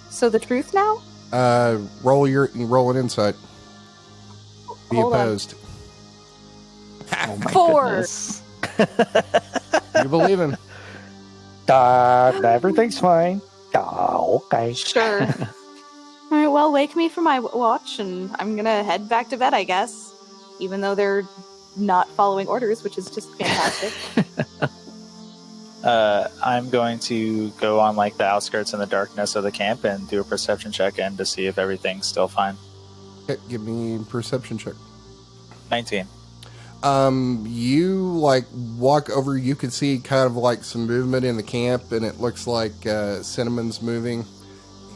So the truth now? Roll an insight. Be Hold on. opposed. Oh my 4. goodness. You believe him. Everything's fine. Okay. Sure. All right, well, wake me for my watch, and I'm going to head back to bed, I guess. Even though they're not following orders, which is just fantastic. I'm going to go on the outskirts in the darkness of the camp and do a perception check and to see if everything's still fine. Okay, give me a perception check. 19. You like walk over, you can see kind of like some movement in the camp, and it looks like Cinnamon's moving,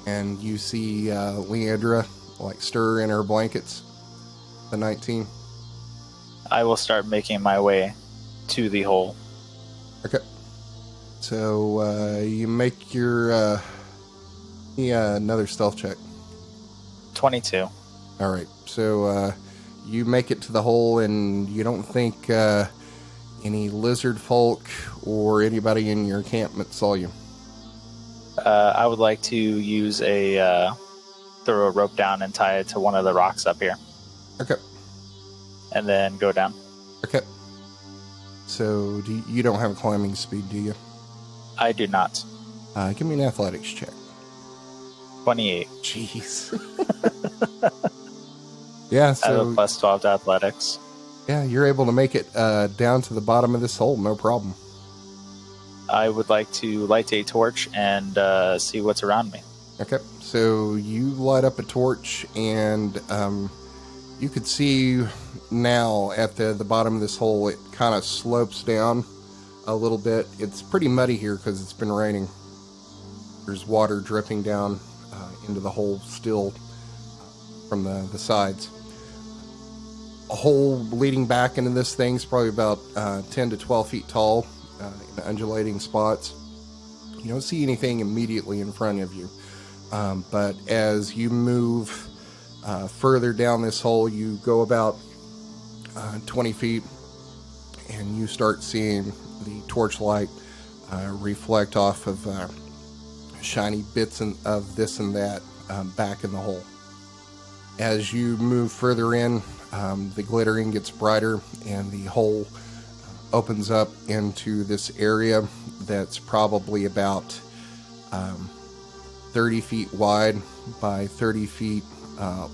and you see Leandre like stir in her blankets. The 19. I will start making my way to the hole. Okay. So you make your another stealth check. 22. All right. So you make it to the hole, and you don't think any lizard folk or anybody in your encampment saw you. I would like to use throw a rope down and tie it to one of the rocks up here. Okay. And then go down. Okay. So you don't have a climbing speed, do you? I do not. Give me an athletics check. 28. Jeez. Yeah, I have a so plus 12 to athletics. yeah, you're able to make it down to the bottom of this hole, no problem. I would like to light a torch and see what's around me. Okay, so you light up a torch, and you could see now at the bottom of this hole, it kind of slopes down a little bit. It's pretty muddy here because it's been raining. There's water dripping down into the hole still from the sides. A hole leading back into this thing's probably about 10 to 12 feet tall in undulating spots. You don't see anything immediately in front of you. But as you move further down this hole, you go about 20 feet, and you start seeing the torchlight reflect off of shiny bits of this and that back in the hole. As you move further in, the glittering gets brighter, and the hole opens up into this area that's probably about 30 feet wide by 30 feet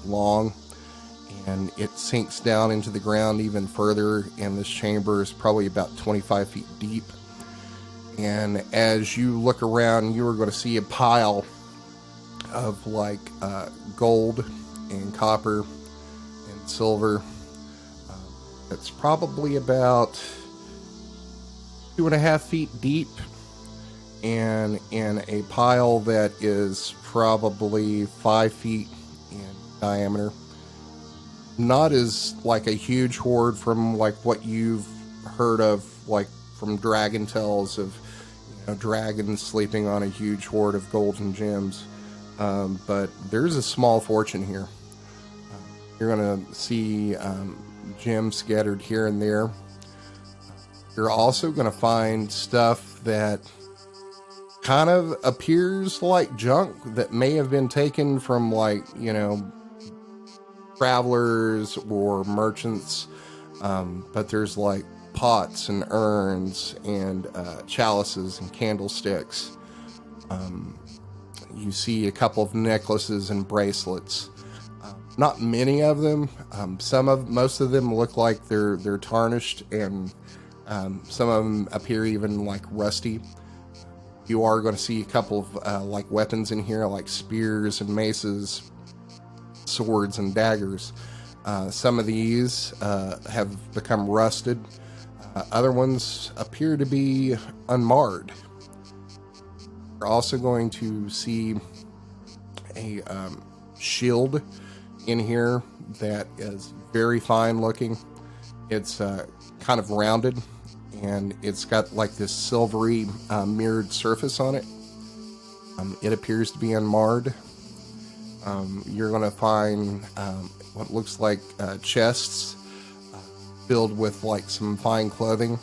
long, and it sinks down into the ground even further, and this chamber is probably about 25 feet deep. And as you look around, you are going to see a pile of like gold and copper and silver. That's probably about 2.5 feet deep, and in a pile that is probably 5 feet in diameter. Not as like a huge hoard from like what you've heard of, like from dragon tales of, you know, dragons sleeping on a huge hoard of gold and gems. But there's a small fortune here. You're going to see gems scattered here and there. You're also going to find stuff that kind of appears like junk that may have been taken from, like, you know, travelers or merchants. But there's like pots and urns and chalices and candlesticks. You see a couple of necklaces and bracelets. Not many of them. Most of them look like they're tarnished, and some of them appear even like rusty. You are going to see a couple of like weapons in here, like spears and maces, swords and daggers. Some of these have become rusted. Other ones appear to be unmarred. You're also going to see a shield in here that is very fine looking. It's kind of rounded, and it's got like this silvery mirrored surface on it. It appears to be unmarred. You're going to find what looks like chests filled with like some fine clothing,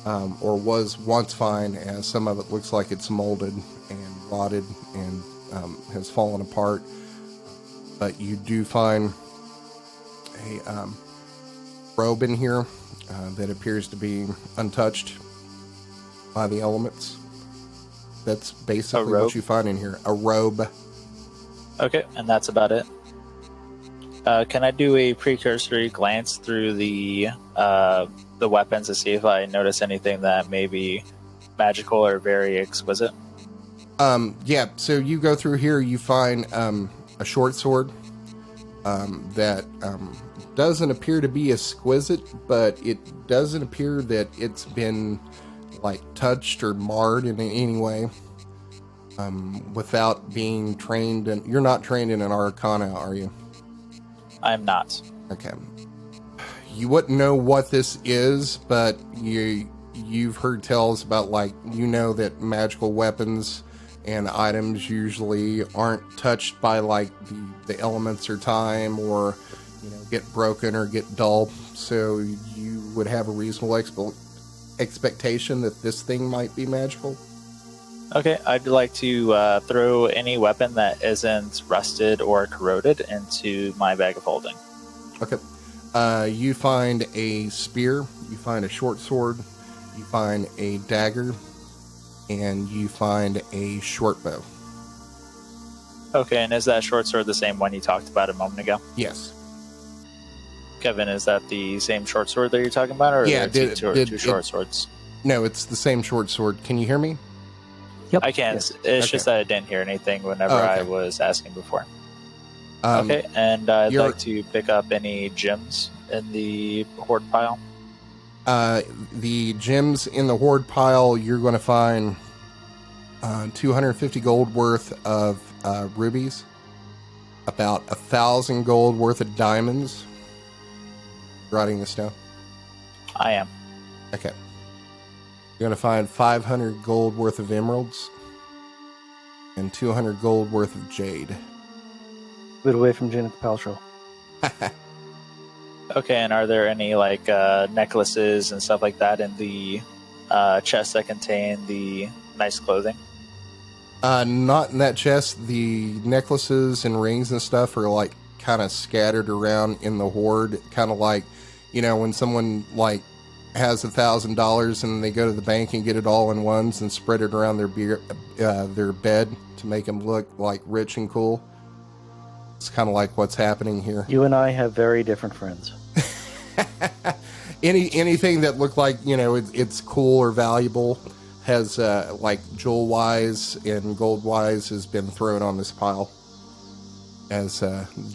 or was once fine, as some of it looks like it's molded and rotted and has fallen apart. But you do find a robe in here that appears to be untouched by the elements. That's basically what you find in here. A robe. Okay, and that's about it. Can I do a precursory glance through the weapons to see if I notice anything that may be magical or very exquisite? Yeah, so you go through here, you find a short sword that doesn't appear to be exquisite, but it doesn't appear that it's been like touched or marred in any way. Without being trained, and you're not trained in an arcana, are you? I'm not. Okay. You wouldn't know what this is, but you've heard tales about, like, you know that magical weapons and items usually aren't touched by, like, the elements or time, or, you know, get broken or get dull. So you would have a reasonable expectation that this thing might be magical. Okay, I'd like to throw any weapon that isn't rusted or corroded into my bag of holding. Okay. You find a spear, you find a short sword, you find a dagger, and you find a short bow. Okay, and is that short sword the same one you talked about a moment ago? Yes. Kevin, is that the same short sword that you're talking about, or are there two short swords? No, it's the same short sword. Can you hear me? Yep. I can. Yes. It's just that I didn't hear anything whenever I was asking before. Um, Okay, and I'd like to pick up any gems in the horde pile. The gems in the horde pile, you're going to find 250 gold worth of rubies, about 1,000 gold worth of diamonds. Writing this down? I am. Okay. You're going to find 500 gold worth of emeralds and 200 gold worth of jade. A bit away from Janet Paltrow. Okay, and are there any like necklaces and stuff like that in the chests that contain the nice clothing? Not in that chest. The necklaces and rings and stuff are like kind of scattered around in the horde, kind of like, you know, when someone like has $1,000 and they go to the bank and get it all in ones and spread it around their bed to make them look like rich and cool. It's kind of like what's happening here. You and I have very different friends. Anything that looked like, you know, it's cool or valuable has like jewel wise and gold wise has been thrown on this pile, as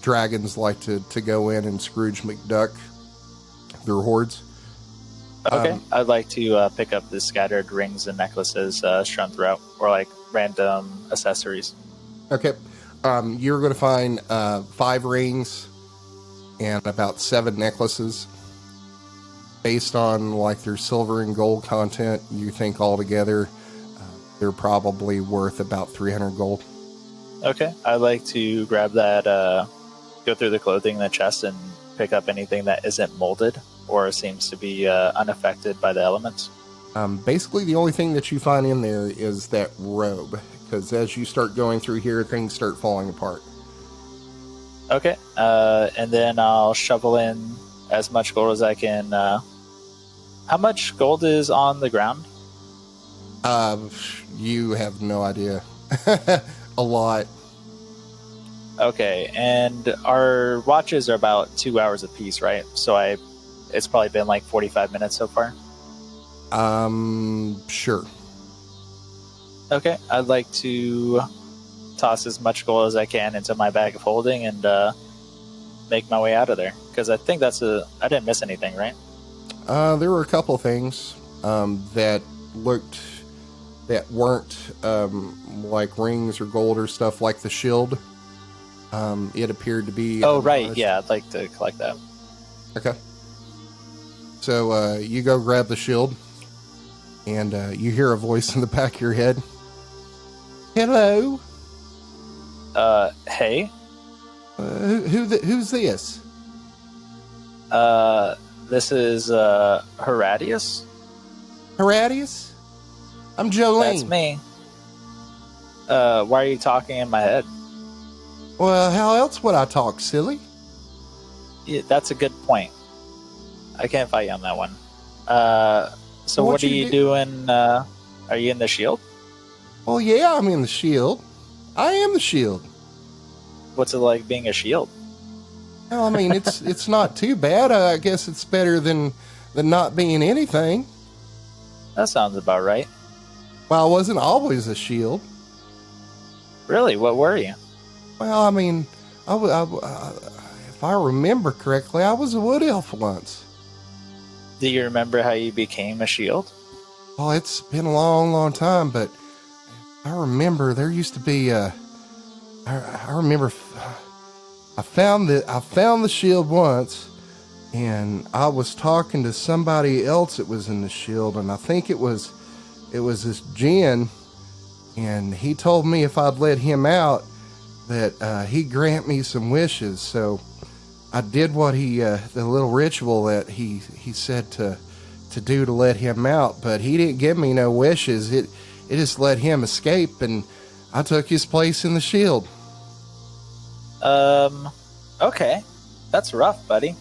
dragons like to go in and Scrooge McDuck their hordes. Okay, I'd like to pick up the scattered rings and necklaces strewn throughout, or like random accessories. Okay. You're going to find 5 rings and about 7 necklaces. Based on like their silver and gold content, you think altogether they're probably worth about 300 gold. Okay, I'd like to grab that, go through the clothing in the chest and pick up anything that isn't molded or seems to be unaffected by the elements. Basically, the only thing that you find in there is that robe, because as you start going through here, things start falling apart. Okay, and then I'll shovel in as much gold as I can. How much gold is on the ground? You have no idea. A lot. Okay, and our watches are about 2 hours apiece, right? So it's probably been like 45 minutes so far. Sure. Okay, I'd like to toss as much gold as I can into my bag of holding and make my way out of there, because I think I didn't miss anything, right? There were a couple things that weren't like rings or gold or stuff, like the shield. It appeared to be... Oh, right, yeah, I'd like to collect that. Okay. So you go grab the shield, and you hear a voice in the back of your head. Hello? Hey? Who's this? This is Horatius? Horatius? I'm Jolene. That's me. Why are you talking in my head? Well, how else would I talk, silly? Yeah, that's a good point. I can't fight you on that one. So what are you doing? Are you in the shield? Well, yeah, I'm in the shield. I am the shield. What's it like being a shield? Well, I mean, it's not too bad. I guess it's better than not being anything. That sounds about right. Well, I wasn't always a shield. Really? What were you? Well, I mean, if I remember correctly, I was a wood elf once. Do you remember how you became a shield? Well, it's been a long, long time, but I remember there used to be I remember I found the shield once, and I was talking to somebody else that was in the shield, and I think it was this Jin, and he told me if I'd let him out that he'd grant me some wishes. So I did what the little ritual that he said to do to let him out, but he didn't give me no wishes. It just let him escape, and I took his place in the shield. Okay. That's rough, buddy.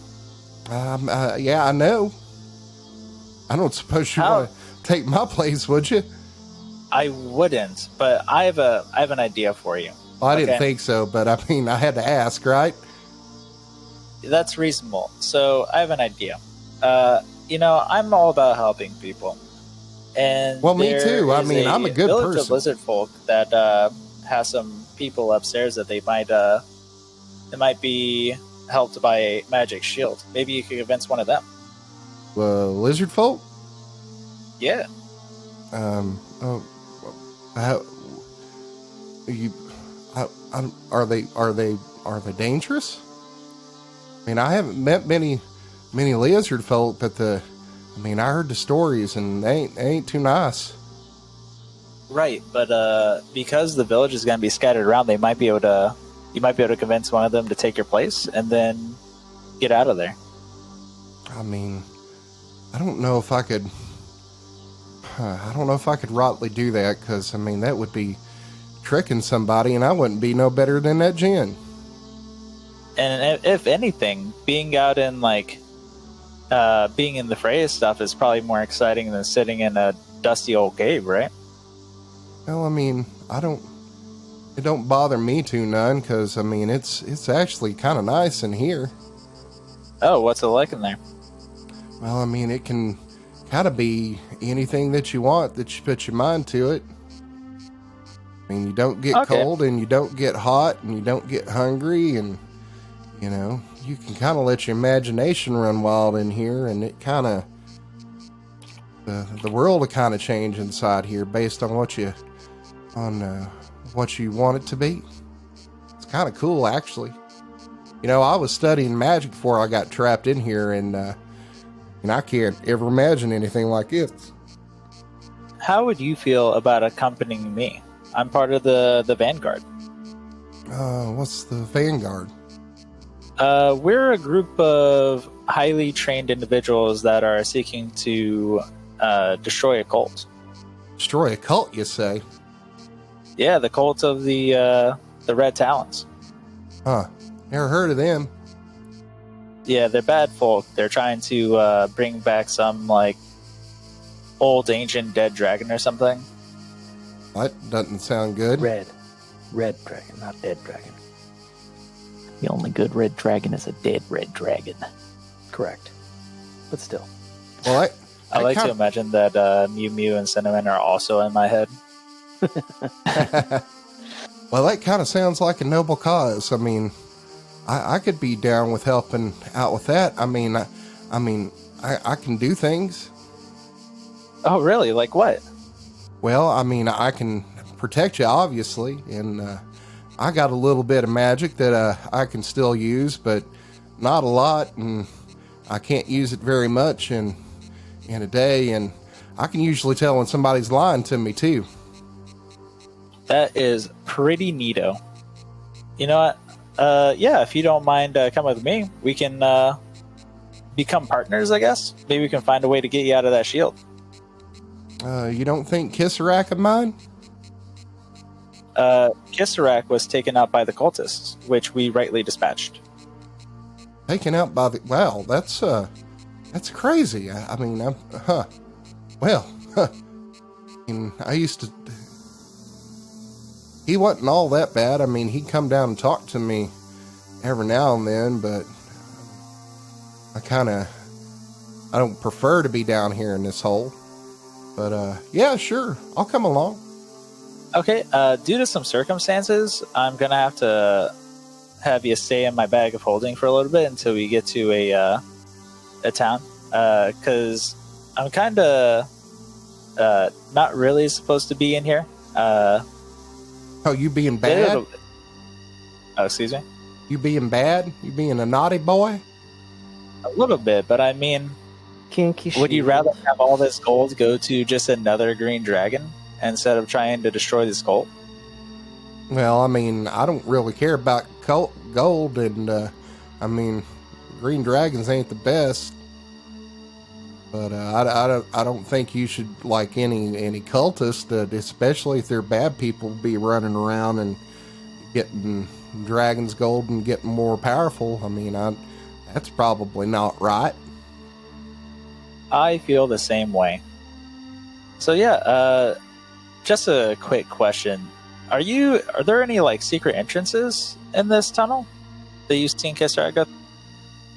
Yeah, I know. I don't suppose you want to take my place, would you? I wouldn't, but I have an idea for you. Well, I didn't think so, but I mean, I had to ask, right? That's reasonable. So I have an idea. I'm all about helping people. And well, me too. I mean, I'm a good village person. Of lizard folk that has some people upstairs that they might be helped by a magic shield. Maybe you could convince one of them. Lizard folk? Yeah. Are they dangerous? I mean, I haven't met many lizard folk, but I heard the stories, and they ain't too nice. Right, but because the village is going to be scattered around, you might be able to convince one of them to take your place, and then get out of there. I mean, I don't know if I could rightly do that, because that would be tricking somebody, and I wouldn't be no better than that Jin. And if anything, being out in being in the fray stuff is probably more exciting than sitting in a dusty old cave, right? Well, it don't bother me too none, because it's actually kind of nice in here. Oh, what's it like in there? Well, it can kind of be anything that you want, that you put your mind to it. You don't get cold, and you don't get hot, and you don't get hungry, and you can kind of let your imagination run wild in here, and it kind of the world will kind of change inside here based on what you want it to be. It's kind of cool, actually. I was studying magic before I got trapped in here, and I can't ever imagine anything like this. How would you feel about accompanying me? I'm part of the Vanguard. What's the Vanguard? We're a group of highly trained individuals that are seeking to destroy a cult. Destroy a cult, you say? Yeah, the cult of the Red Talons. Huh. Never heard of them. Yeah, they're bad folk. They're trying to bring back some old ancient dead dragon or something. That doesn't sound good. Red dragon, not dead dragon. The only good red dragon is a dead red dragon. Correct. But still. Well, I like to imagine that Mjömjö and Cinnamon are also in my head. Well, that kind of sounds like a noble cause. I could be down with helping out with that. I can do things. Oh, really? Like what? Well, I can protect you, obviously, and I got a little bit of magic that I can still use, but not a lot, and I can't use it very much in a day, and I can usually tell when somebody's lying to me, too. That is pretty neato. You know what? Yeah, if you don't mind coming with me, we can become partners, I guess. Maybe we can find a way to get you out of that shield. You don't think Kiserack of mine? Kiserack was taken out by the cultists, which we rightly dispatched. Taken out by the... Wow, that's crazy. I used to... He wasn't all that bad. He'd come down and talk to me every now and then, but I don't prefer to be down here in this hole. But, yeah, sure. I'll come along. Okay, due to some circumstances, I'm going to have to have you stay in my bag of holding for a little bit until we get to a town, because I'm kind of not really supposed to be in here. Oh, you being bad? Oh, excuse me? You being bad? You being a naughty boy? A little bit, but I mean, Kinky would you shield. rather have all this gold go to just another green dragon instead of trying to destroy this cult? Well, I mean, I don't really care about gold, and I mean, green dragons ain't the best. But I don't think you should like any cultist, especially if they're bad people, be running around and getting dragons gold and getting more powerful. I mean, that's probably not right. I feel the same way. So yeah, just a quick question. Are there any like secret entrances in this tunnel that you've seen Kiserack go?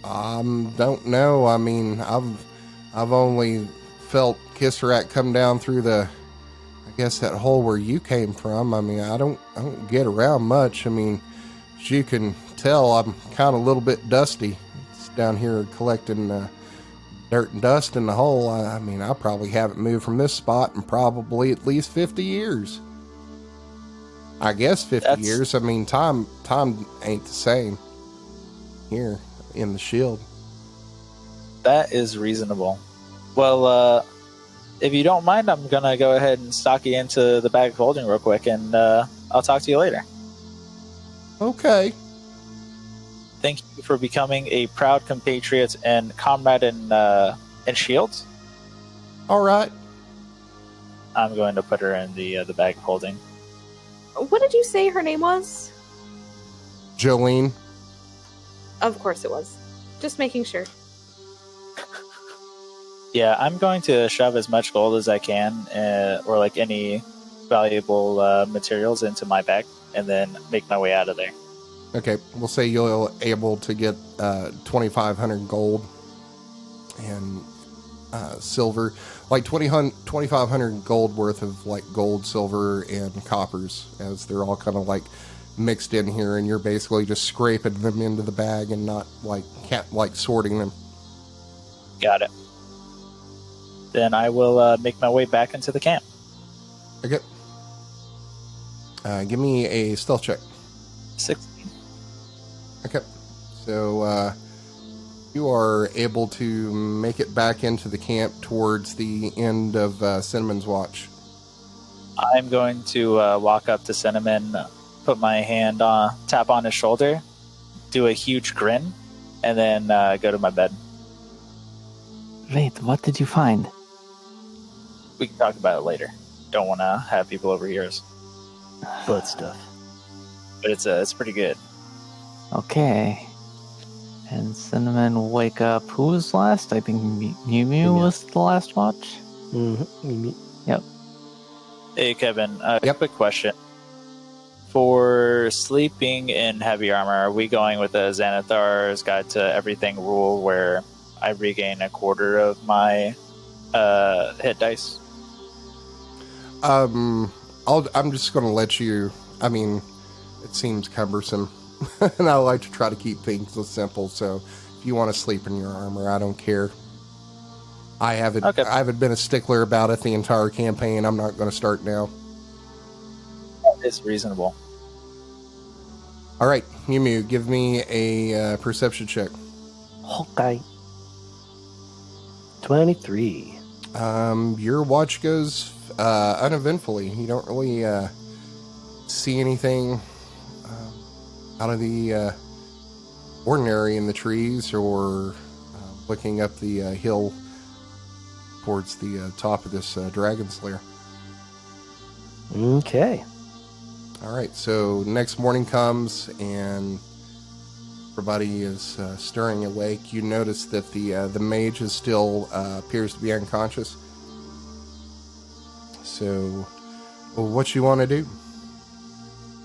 Don't know. I mean, I've only felt Kiserack come down through I guess that hole where you came from. I mean, I don't get around much. I mean, as you can tell, I'm kind of a little bit dusty. It's down here collecting dirt and dust in the hole. I mean, I probably haven't moved from this spot in probably at least 50 years. I guess 50 years. I mean, time ain't the same here in the shield. That is reasonable. Well, if you don't mind, I'm going to go ahead and stock you into the bag of holding real quick, and I'll talk to you later. Okay. Thank you for becoming a proud compatriot and comrade in Shields. All right. I'm going to put her in the bag of holding. What did you say her name was? Jolene. Of course it was. Just making sure. Yeah, I'm going to shove as much gold as I can, or like any valuable materials into my bag, and then make my way out of there. Okay, we'll say you're able to get 2,500 gold and silver, like 2,500 gold worth of like gold, silver, and coppers, as they're all kind of like mixed in here, and you're basically just scraping them into the bag and not like sorting them. Got it. Then I will make my way back into the camp. Okay. Give me a stealth check. 16. Okay. So you are able to make it back into the camp towards the end of Cinnamon's watch. I'm going to walk up to Cinnamon, put my hand on, tap on his shoulder, do a huge grin, and then go to my bed. Wait, what did you find? We can talk about it later. Don't want to have people overhear us. Butt stuff. But it's pretty good. Okay. And Cinnamon will wake up. Who was last? I think Mjömjö was the last watch. Mm-hmm. Yep. Hey, Kevin, Yep. Quick question. For sleeping in heavy armor, are we going with the Xanathar's Guide to Everything rule where I regain a quarter of my hit dice? I'm just going to let you. I mean, it seems cumbersome, and I like to try to keep things simple. So, if you want to sleep in your armor, I don't care. I haven't been a stickler about it the entire campaign. I'm not going to start now. It's reasonable. All right, Mjömjö, give me a perception check. Okay. 23. Your watch goes uneventfully. You don't really see anything out of the ordinary in the trees or looking up the hill towards the top of this dragon's lair. Okay. All right, so next morning comes and everybody is stirring awake. You notice that the mage is still appears to be unconscious. So, what you want to do?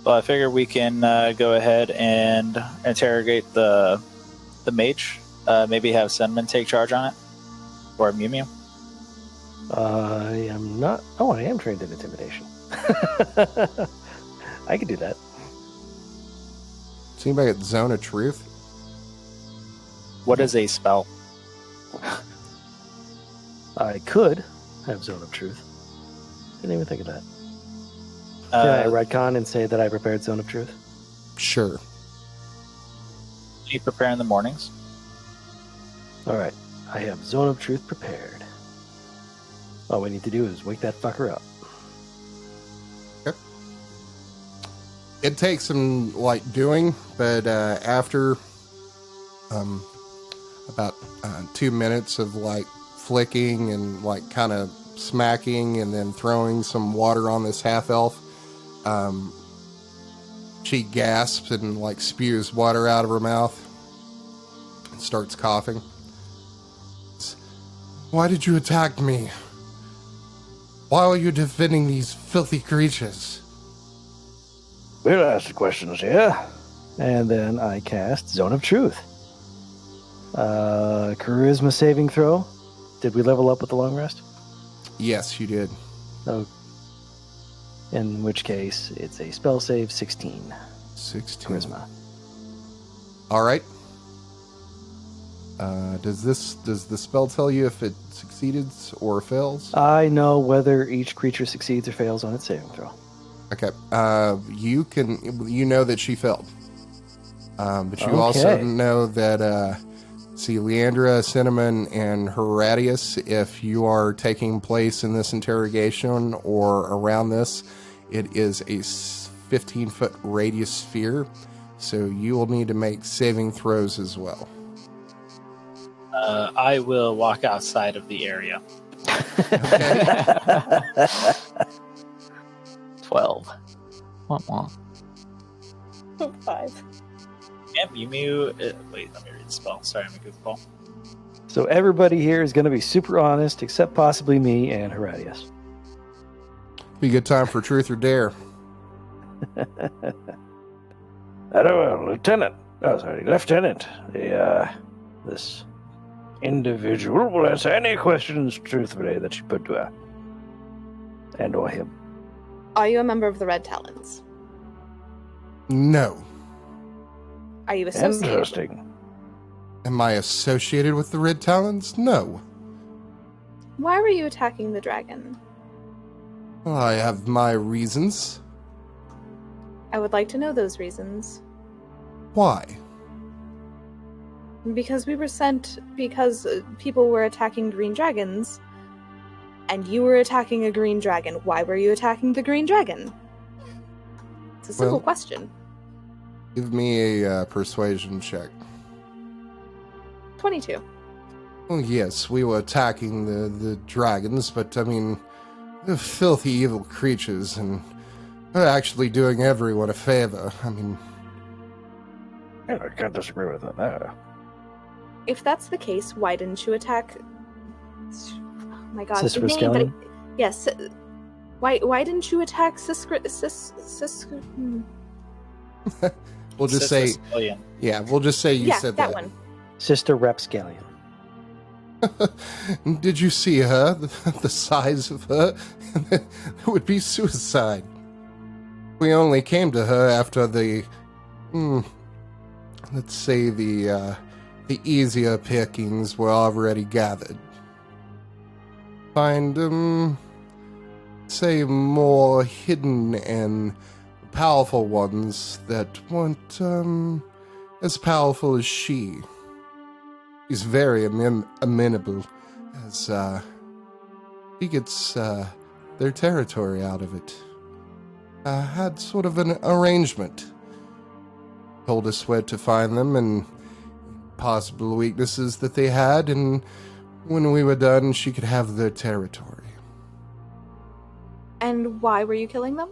Well, I figure we can go ahead and interrogate the mage. Maybe have Cinnamon take charge on it, or Mjömjö. I am not. Oh, I am trained in intimidation. I could do that. Does anybody get Zone of Truth? What is a spell? I could have Zone of Truth. Didn't even think of that. Can I retcon and say that I prepared Zone of Truth? Sure. Do you prepare in the mornings? Alright, I have Zone of Truth prepared. All we need to do is wake that fucker up. Okay. It takes some, doing, but after about 2 minutes of, flicking and, kind of smacking and then throwing some water on this half-elf, she gasps and, spews water out of her mouth and starts coughing. Why did you attack me? Why are you defending these filthy creatures? We'll ask the questions here. And then I cast Zone of Truth. Charisma saving throw. Did we level up with the long rest? Yes, you did. Oh. In which case, it's a spell save 16. 16. Charisma. All right. Does the spell tell you if it succeeded or fails? I know whether each creature succeeds or fails on its saving throw. Okay. You know that she failed. But you also know that Leandre, Cinnamon, and Horatius, if you are taking place in this interrogation or around this, it is a 15-foot radius sphere, so you will need to make saving throws as well. I will walk outside of the area. 12. Wah. 5. And Mjömjö... wait, let me read the spell. Sorry, I'm a goofball. So everybody here is going to be super honest, except possibly me and Horatius. Be a good time for truth or dare. Lieutenant. Oh, sorry, Lieutenant. This individual will answer any questions truthfully that you put to her. And or him. Are you a member of the Red Talons? No. Are you associated? Interesting. Am I associated with the Red Talons? No. Why were you attacking the dragon? Well, I have my reasons. I would like to know those reasons. Why? Because we were sent because people were attacking green dragons, and you were attacking a green dragon. Why were you attacking the green dragon? It's a simple question. Give me a persuasion check. 22. Oh, yes, we were attacking the dragons, but, they're filthy, evil creatures, and they're actually doing everyone a favor. Yeah, I can't disagree with that now. If that's the case, why didn't you attack... Oh my god, Sister the name, Scallion? Yes. Why didn't you attack We'll just say... Sicilian. Yeah, we'll just say you said that. one. Sister Rapscallion. Did you see her? The size of her? It would be suicide. We only came to her after the... let's say the easier pickings were already gathered. Find, say, more hidden and powerful ones that weren't, as powerful as she. She's very amenable, as, he gets, their territory out of it. Had sort of an arrangement. Told us where to find them and possible weaknesses that they had, and when we were done, she could have their territory. And why were you killing them?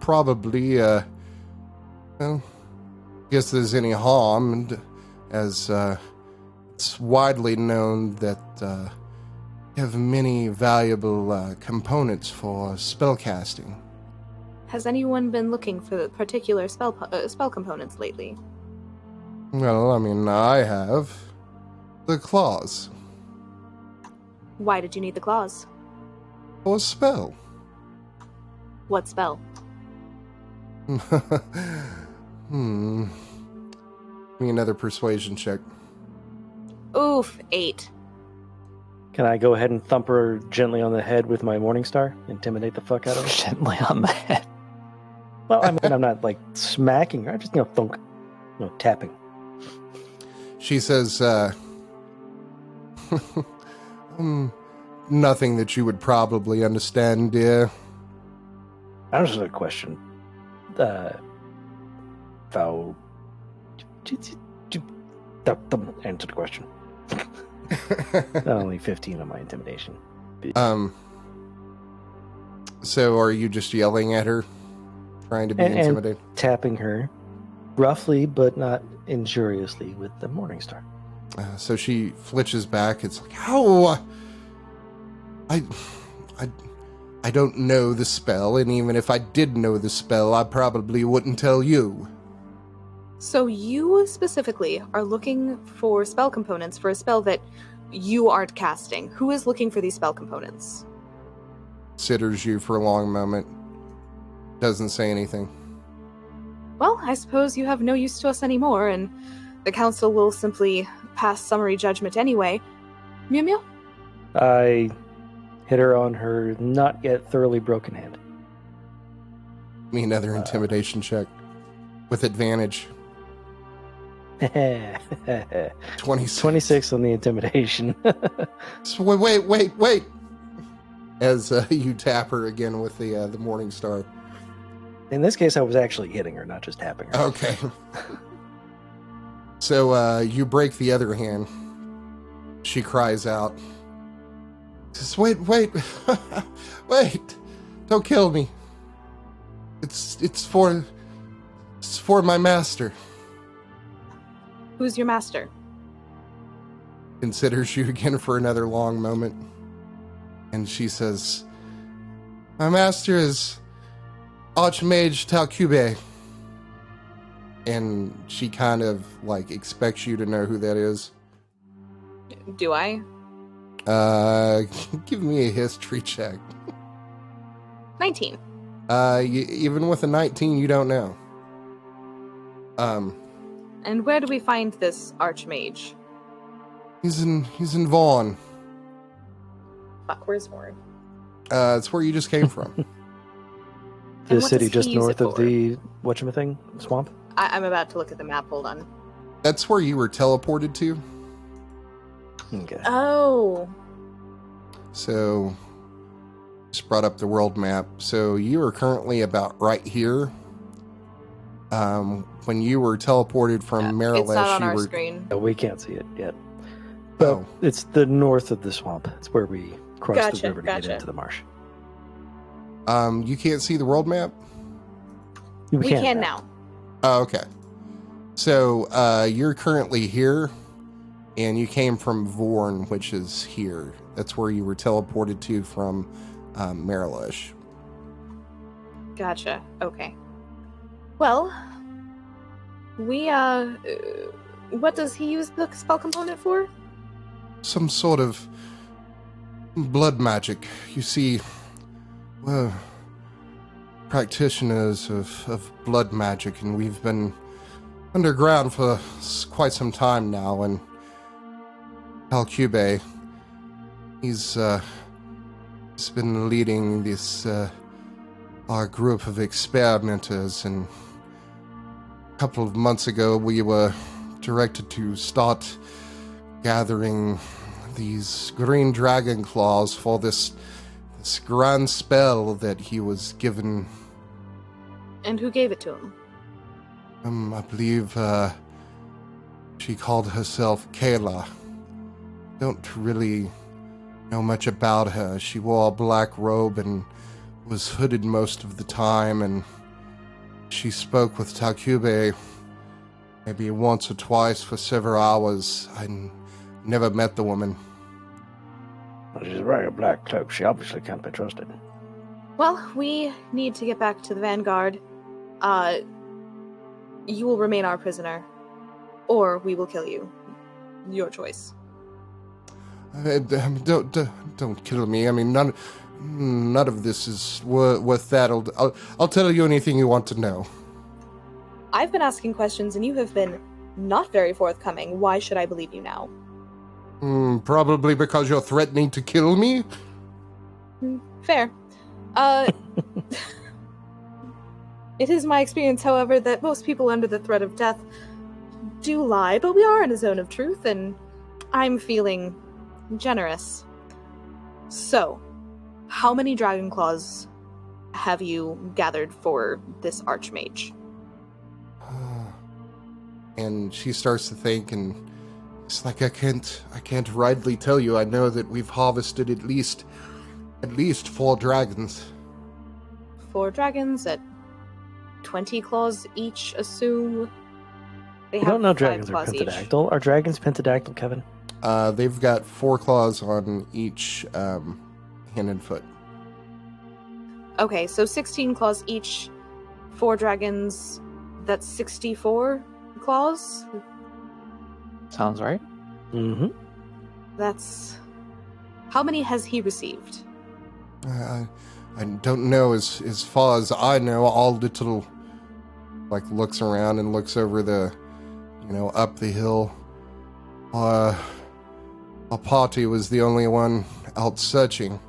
Probably, guess there's any harm, and as, it's widely known that, you have many valuable, components for spellcasting. Has anyone been looking for particular spell components lately? Well, I have. The claws. Why did you need the claws? For a spell. What spell? Give me another persuasion check. Oof, 8. Can I go ahead and thump her gently on the head with my Morningstar? Intimidate the fuck out of her? Gently on the head. Well, I mean, I'm not like smacking her. I'm just, thunk. Tapping. She says, nothing that you would probably understand, dear. I just have a question. Answer the question. Only 15 on my intimidation. So are you just yelling at her? Trying to be intimidating? And tapping her roughly, but not injuriously with the Morningstar. So she flitches back. It's like, how? I don't know the spell, and even if I did know the spell, I probably wouldn't tell you. So you specifically are looking for spell components for a spell that you aren't casting. Who is looking for these spell components? Considers you for a long moment. Doesn't say anything. Well, I suppose you have no use to us anymore, and the council will simply pass summary judgment anyway. Mjömjö? I hit her on her not yet thoroughly broken hand. Give me another intimidation check. With advantage. 26. 26 on the intimidation. So wait. As you tap her again with the Morningstar. In this case, I was actually hitting her, not just tapping her. Okay. So you break the other hand. She cries out. Says, wait. Wait. Don't kill me. It's for my master. Who's your master? Considers you again for another long moment. And she says, my master is Archmage Tabaxi. And she kind of expects you to know who that is. Do I? Give me a history check. 19. Even with a 19, you don't know. And where do we find this Archmage? He's in Vaughn. Fuck, where's Vaughn? It's where you just came from. The what city does just he use north it of for? the whatchamething swamp. I'm about to look at the map, hold on. That's where you were teleported to. Okay. Oh. So, just brought up the world map. So you are currently about right here. When you were teleported from Marilesh, It's not on you our were. screen. No, we can't see it yet. But Oh. it's the north of the swamp. It's where we cross the Gotcha, river to get gotcha. into the marsh. You can't see the world map. We can now. Oh, okay. So you're currently here, and you came from Vorn, which is here. That's where you were teleported to from Marilesh. Gotcha. Okay. Well, we, what does he use the spell component for? Some sort of blood magic. You see, well, practitioners of blood magic, and we've been underground for quite some time now, and Tabaxi, he's been leading this our group of experimenters, and a couple of months ago we were directed to start gathering these green dragon claws for this grand spell that he was given. And who gave it to him? I believe she called herself Kayla. Don't really know much about her. She wore a black robe and was hooded most of the time, and she spoke with Tabaxi maybe once or twice for several hours. I never met the woman. Well, she's wearing a black cloak. She obviously can't be trusted. Well, we need to get back to the Vanguard. You will remain our prisoner, or we will kill you. Your choice. Don't kill me. I mean, none of this is worth that. I'll tell you anything you want to know. I've been asking questions and you have been not very forthcoming. Why should I believe you now? Probably because you're threatening to kill me? Fair. It is my experience, however, that most people under the threat of death do lie, but we are in a zone of truth, and I'm feeling generous. So, how many dragon claws have you gathered for this archmage? And she starts to think, and it's like I can't rightly tell you. I know that we've harvested at least 4 dragons. 4 dragons at 20 claws each, assume. They I don't know 5 dragons are claws each. pentadactyl. Are dragons pentadactyl, Kevin? They've got 4 claws on each hand and foot. Okay, so 16 claws each, 4 dragons, that's 64 claws? Sounds right. Mm-hmm. That's... How many has he received? I don't know. As far as I know, all little, like, looks around and looks over the, up the hill. Our party was the only one out searching.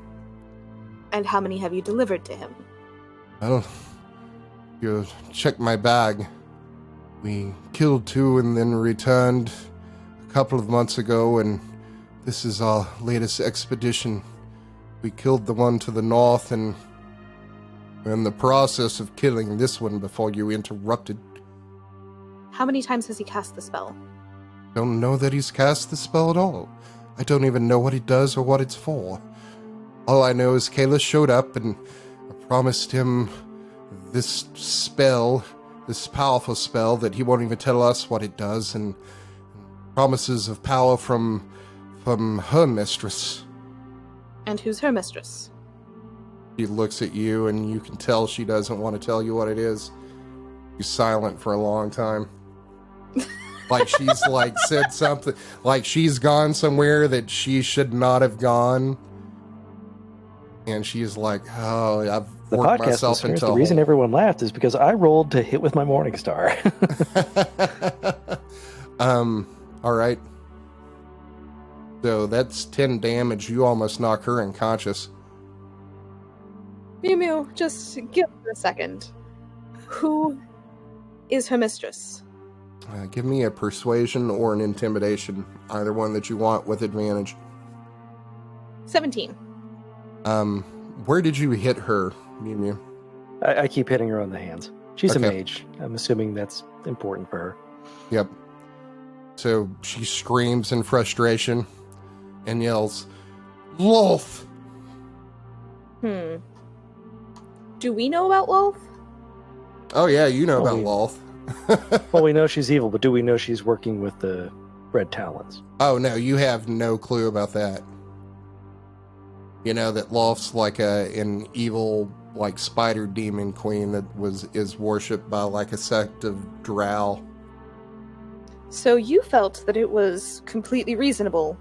And how many have you delivered to him? Well, you check my bag. We killed 2 and then returned a couple of months ago, and this is our latest expedition. We killed the one to the north, and we're in the process of killing this one before you interrupted. How many times has he cast the spell? Don't know that he's cast the spell at all. I don't even know what it does or what it's for. All I know is Kayla showed up, and I promised him this spell, this powerful spell that he won't even tell us what it does, and promises of power from her mistress. And who's her mistress? She looks at you, and you can tell she doesn't want to tell you what it is. She's silent for a long time. Like she's like said something, like she's gone somewhere that she should not have gone. And she's like, oh, I've The worked podcast myself listeners, into the a reason hole. everyone laughed is because I rolled to hit with my Morning Star. All right. So that's 10 damage. You almost knock her unconscious. Mjömjö, just give her a second. Who is her mistress? Give me a persuasion or an intimidation, either one that you want with advantage. 17. Where did you hit her, Mjömjö? I keep hitting her on the hands. She's Okay. a mage. I'm assuming that's important for her. Yep. So she screams in frustration and yells, Lolth! Do we know about Wolf? Oh yeah, you know about we- Lolth. Well, we know she's evil, but do we know she's working with the Red Talons? Oh no, you have no clue about that. You know that Lolth's like an evil, like spider demon queen that is worshipped by like a sect of drow. So you felt that it was completely reasonable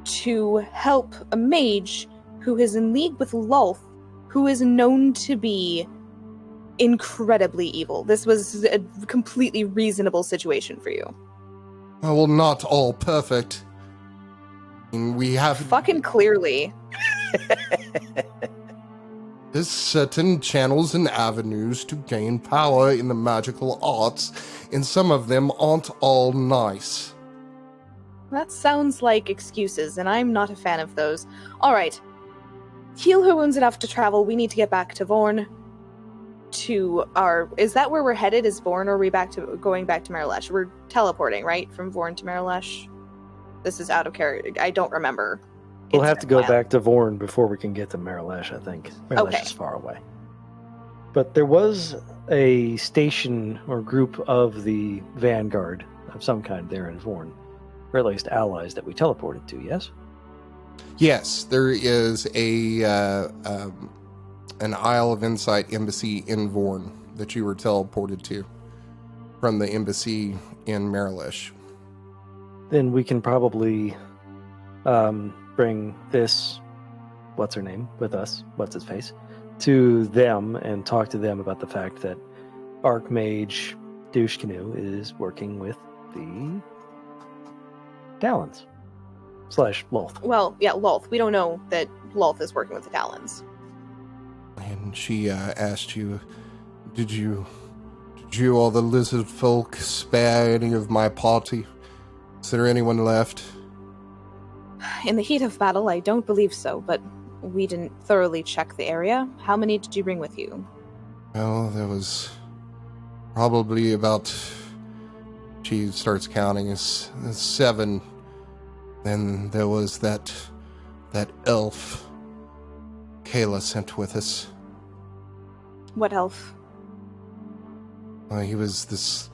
to help a mage who is in league with Lolth, who is known to be incredibly evil. This was a completely reasonable situation for you. Oh, well, not all perfect. I mean, we have Fucking clearly. There's certain channels and avenues to gain power in the magical arts, and some of them aren't all nice. That sounds like excuses, and I'm not a fan of those. Alright. Heal her wounds enough to travel. We need to get back to Vorn. Is that where we're headed? Is Vorn, or are we going back to Marilesh? We're teleporting, right? From Vorn to Marilesh? This is out of character. I don't remember. We'll It's have to been a go while. back to Vorn before we can get to Marilesh, I think. Marilesh Okay. is far away. But there was a station or group of the Vanguard of some kind there in Vorn, or at least allies that we teleported to, yes? Yes, there is an Isle of Insight embassy in Vorn that you were teleported to from the embassy in Marilesh. Then we can probably bring this, what's her name, with us, what's his face, to them and talk to them about the fact that Archmage douche canoe is working with the Talons / Lolth. Well, yeah, Lolth. We don't know that Lolth is working with the Talons. And she asked you, did you all the lizard folk spare any of my party? Is there anyone left? In the heat of battle, I don't believe so, but we didn't thoroughly check the area. How many did you bring with you? Well, there was probably about, she starts counting, is 7. Then there was that elf Kayla sent with us. What elf? He was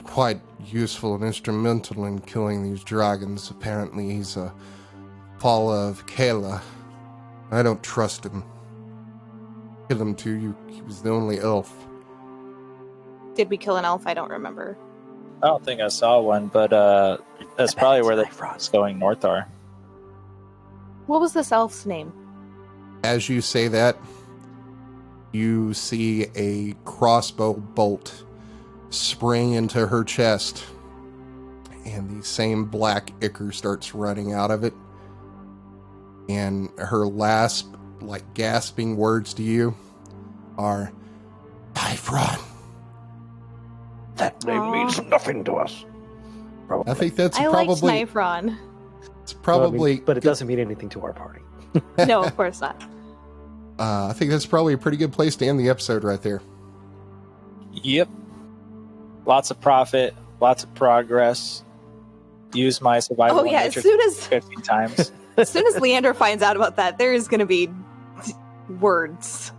quite useful and instrumental in killing these dragons. Apparently he's a follower of Kayla. I don't trust him. Kill him too. He was the only elf. Did we kill an elf? I don't remember. I don't think I saw one, but that's probably where the frogs going north are. What was this elf's name? As you say that, you see a crossbow bolt spring into her chest, and the same black ichor starts running out of it. And her last, gasping words to you are, Typhron. That name means nothing to us. Probably. I think that's I probably... liked Nifron. It's probably... but it doesn't mean anything to our party. No, of course not. I think that's probably a pretty good place to end the episode right there. Yep. Lots of profit, lots of progress. Use my survival matrix 15 times. As soon as Leandre finds out about that, there is going to be words.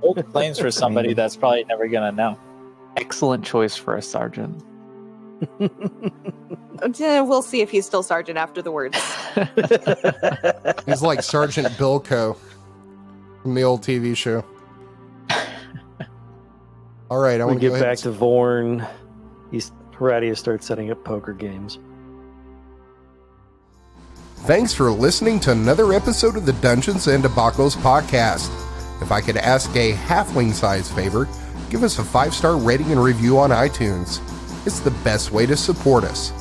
Old claims for somebody that's probably never going to know. Excellent choice for a sergeant. We'll see if he's still sergeant after the words. He's like Sergeant Bilko from the old TV show. All right, I want we to get back to Vorn. Horatius starts setting up poker games. Thanks for listening to another episode of the Dungeons and Debacles podcast. If I could ask a halfling-sized favor, give us a 5-star rating and review on iTunes. It's the best way to support us.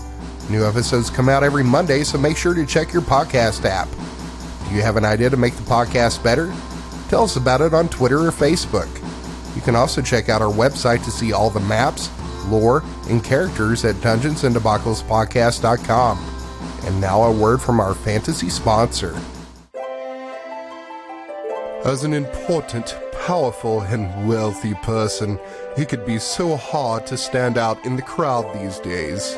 New episodes come out every Monday, so make sure to check your podcast app. Do you have an idea to make the podcast better? Tell us about it on Twitter or Facebook. You can also check out our website to see all the maps, lore, and characters at dungeonsanddebaclespodcast.com. And now a word from our fantasy sponsor. As an important, powerful, and wealthy person, it could be so hard to stand out in the crowd these days.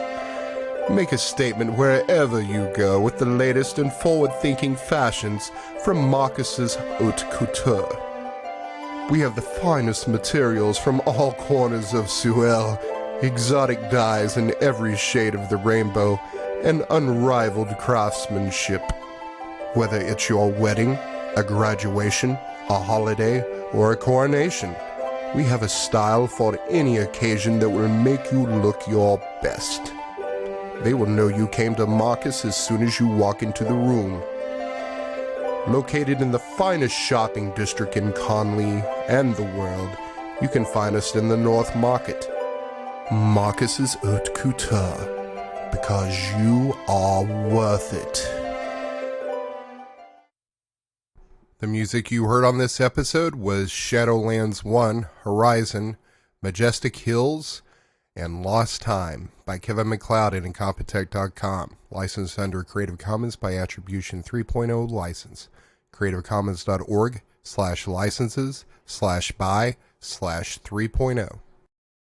Make a statement wherever you go with the latest and forward-thinking fashions from Marcus's Haute Couture. We have the finest materials from all corners of Suel, exotic dyes in every shade of the rainbow, and unrivaled craftsmanship. Whether it's your wedding, a graduation, a holiday, or a coronation, we have a style for any occasion that will make you look your best. They will know you came to Marcus as soon as you walk into the room. Located in the finest shopping district in Conley and the world, you can find us in the North Market. Marcus's Haute Couture, because you are worth it. The music you heard on this episode was Shadowlands 1, Horizon, Majestic Hills, and Lost Time by Kevin MacLeod at Incompetech.com. Licensed under Creative Commons by Attribution 3.0 license. CreativeCommons.org/licenses/by/3.0.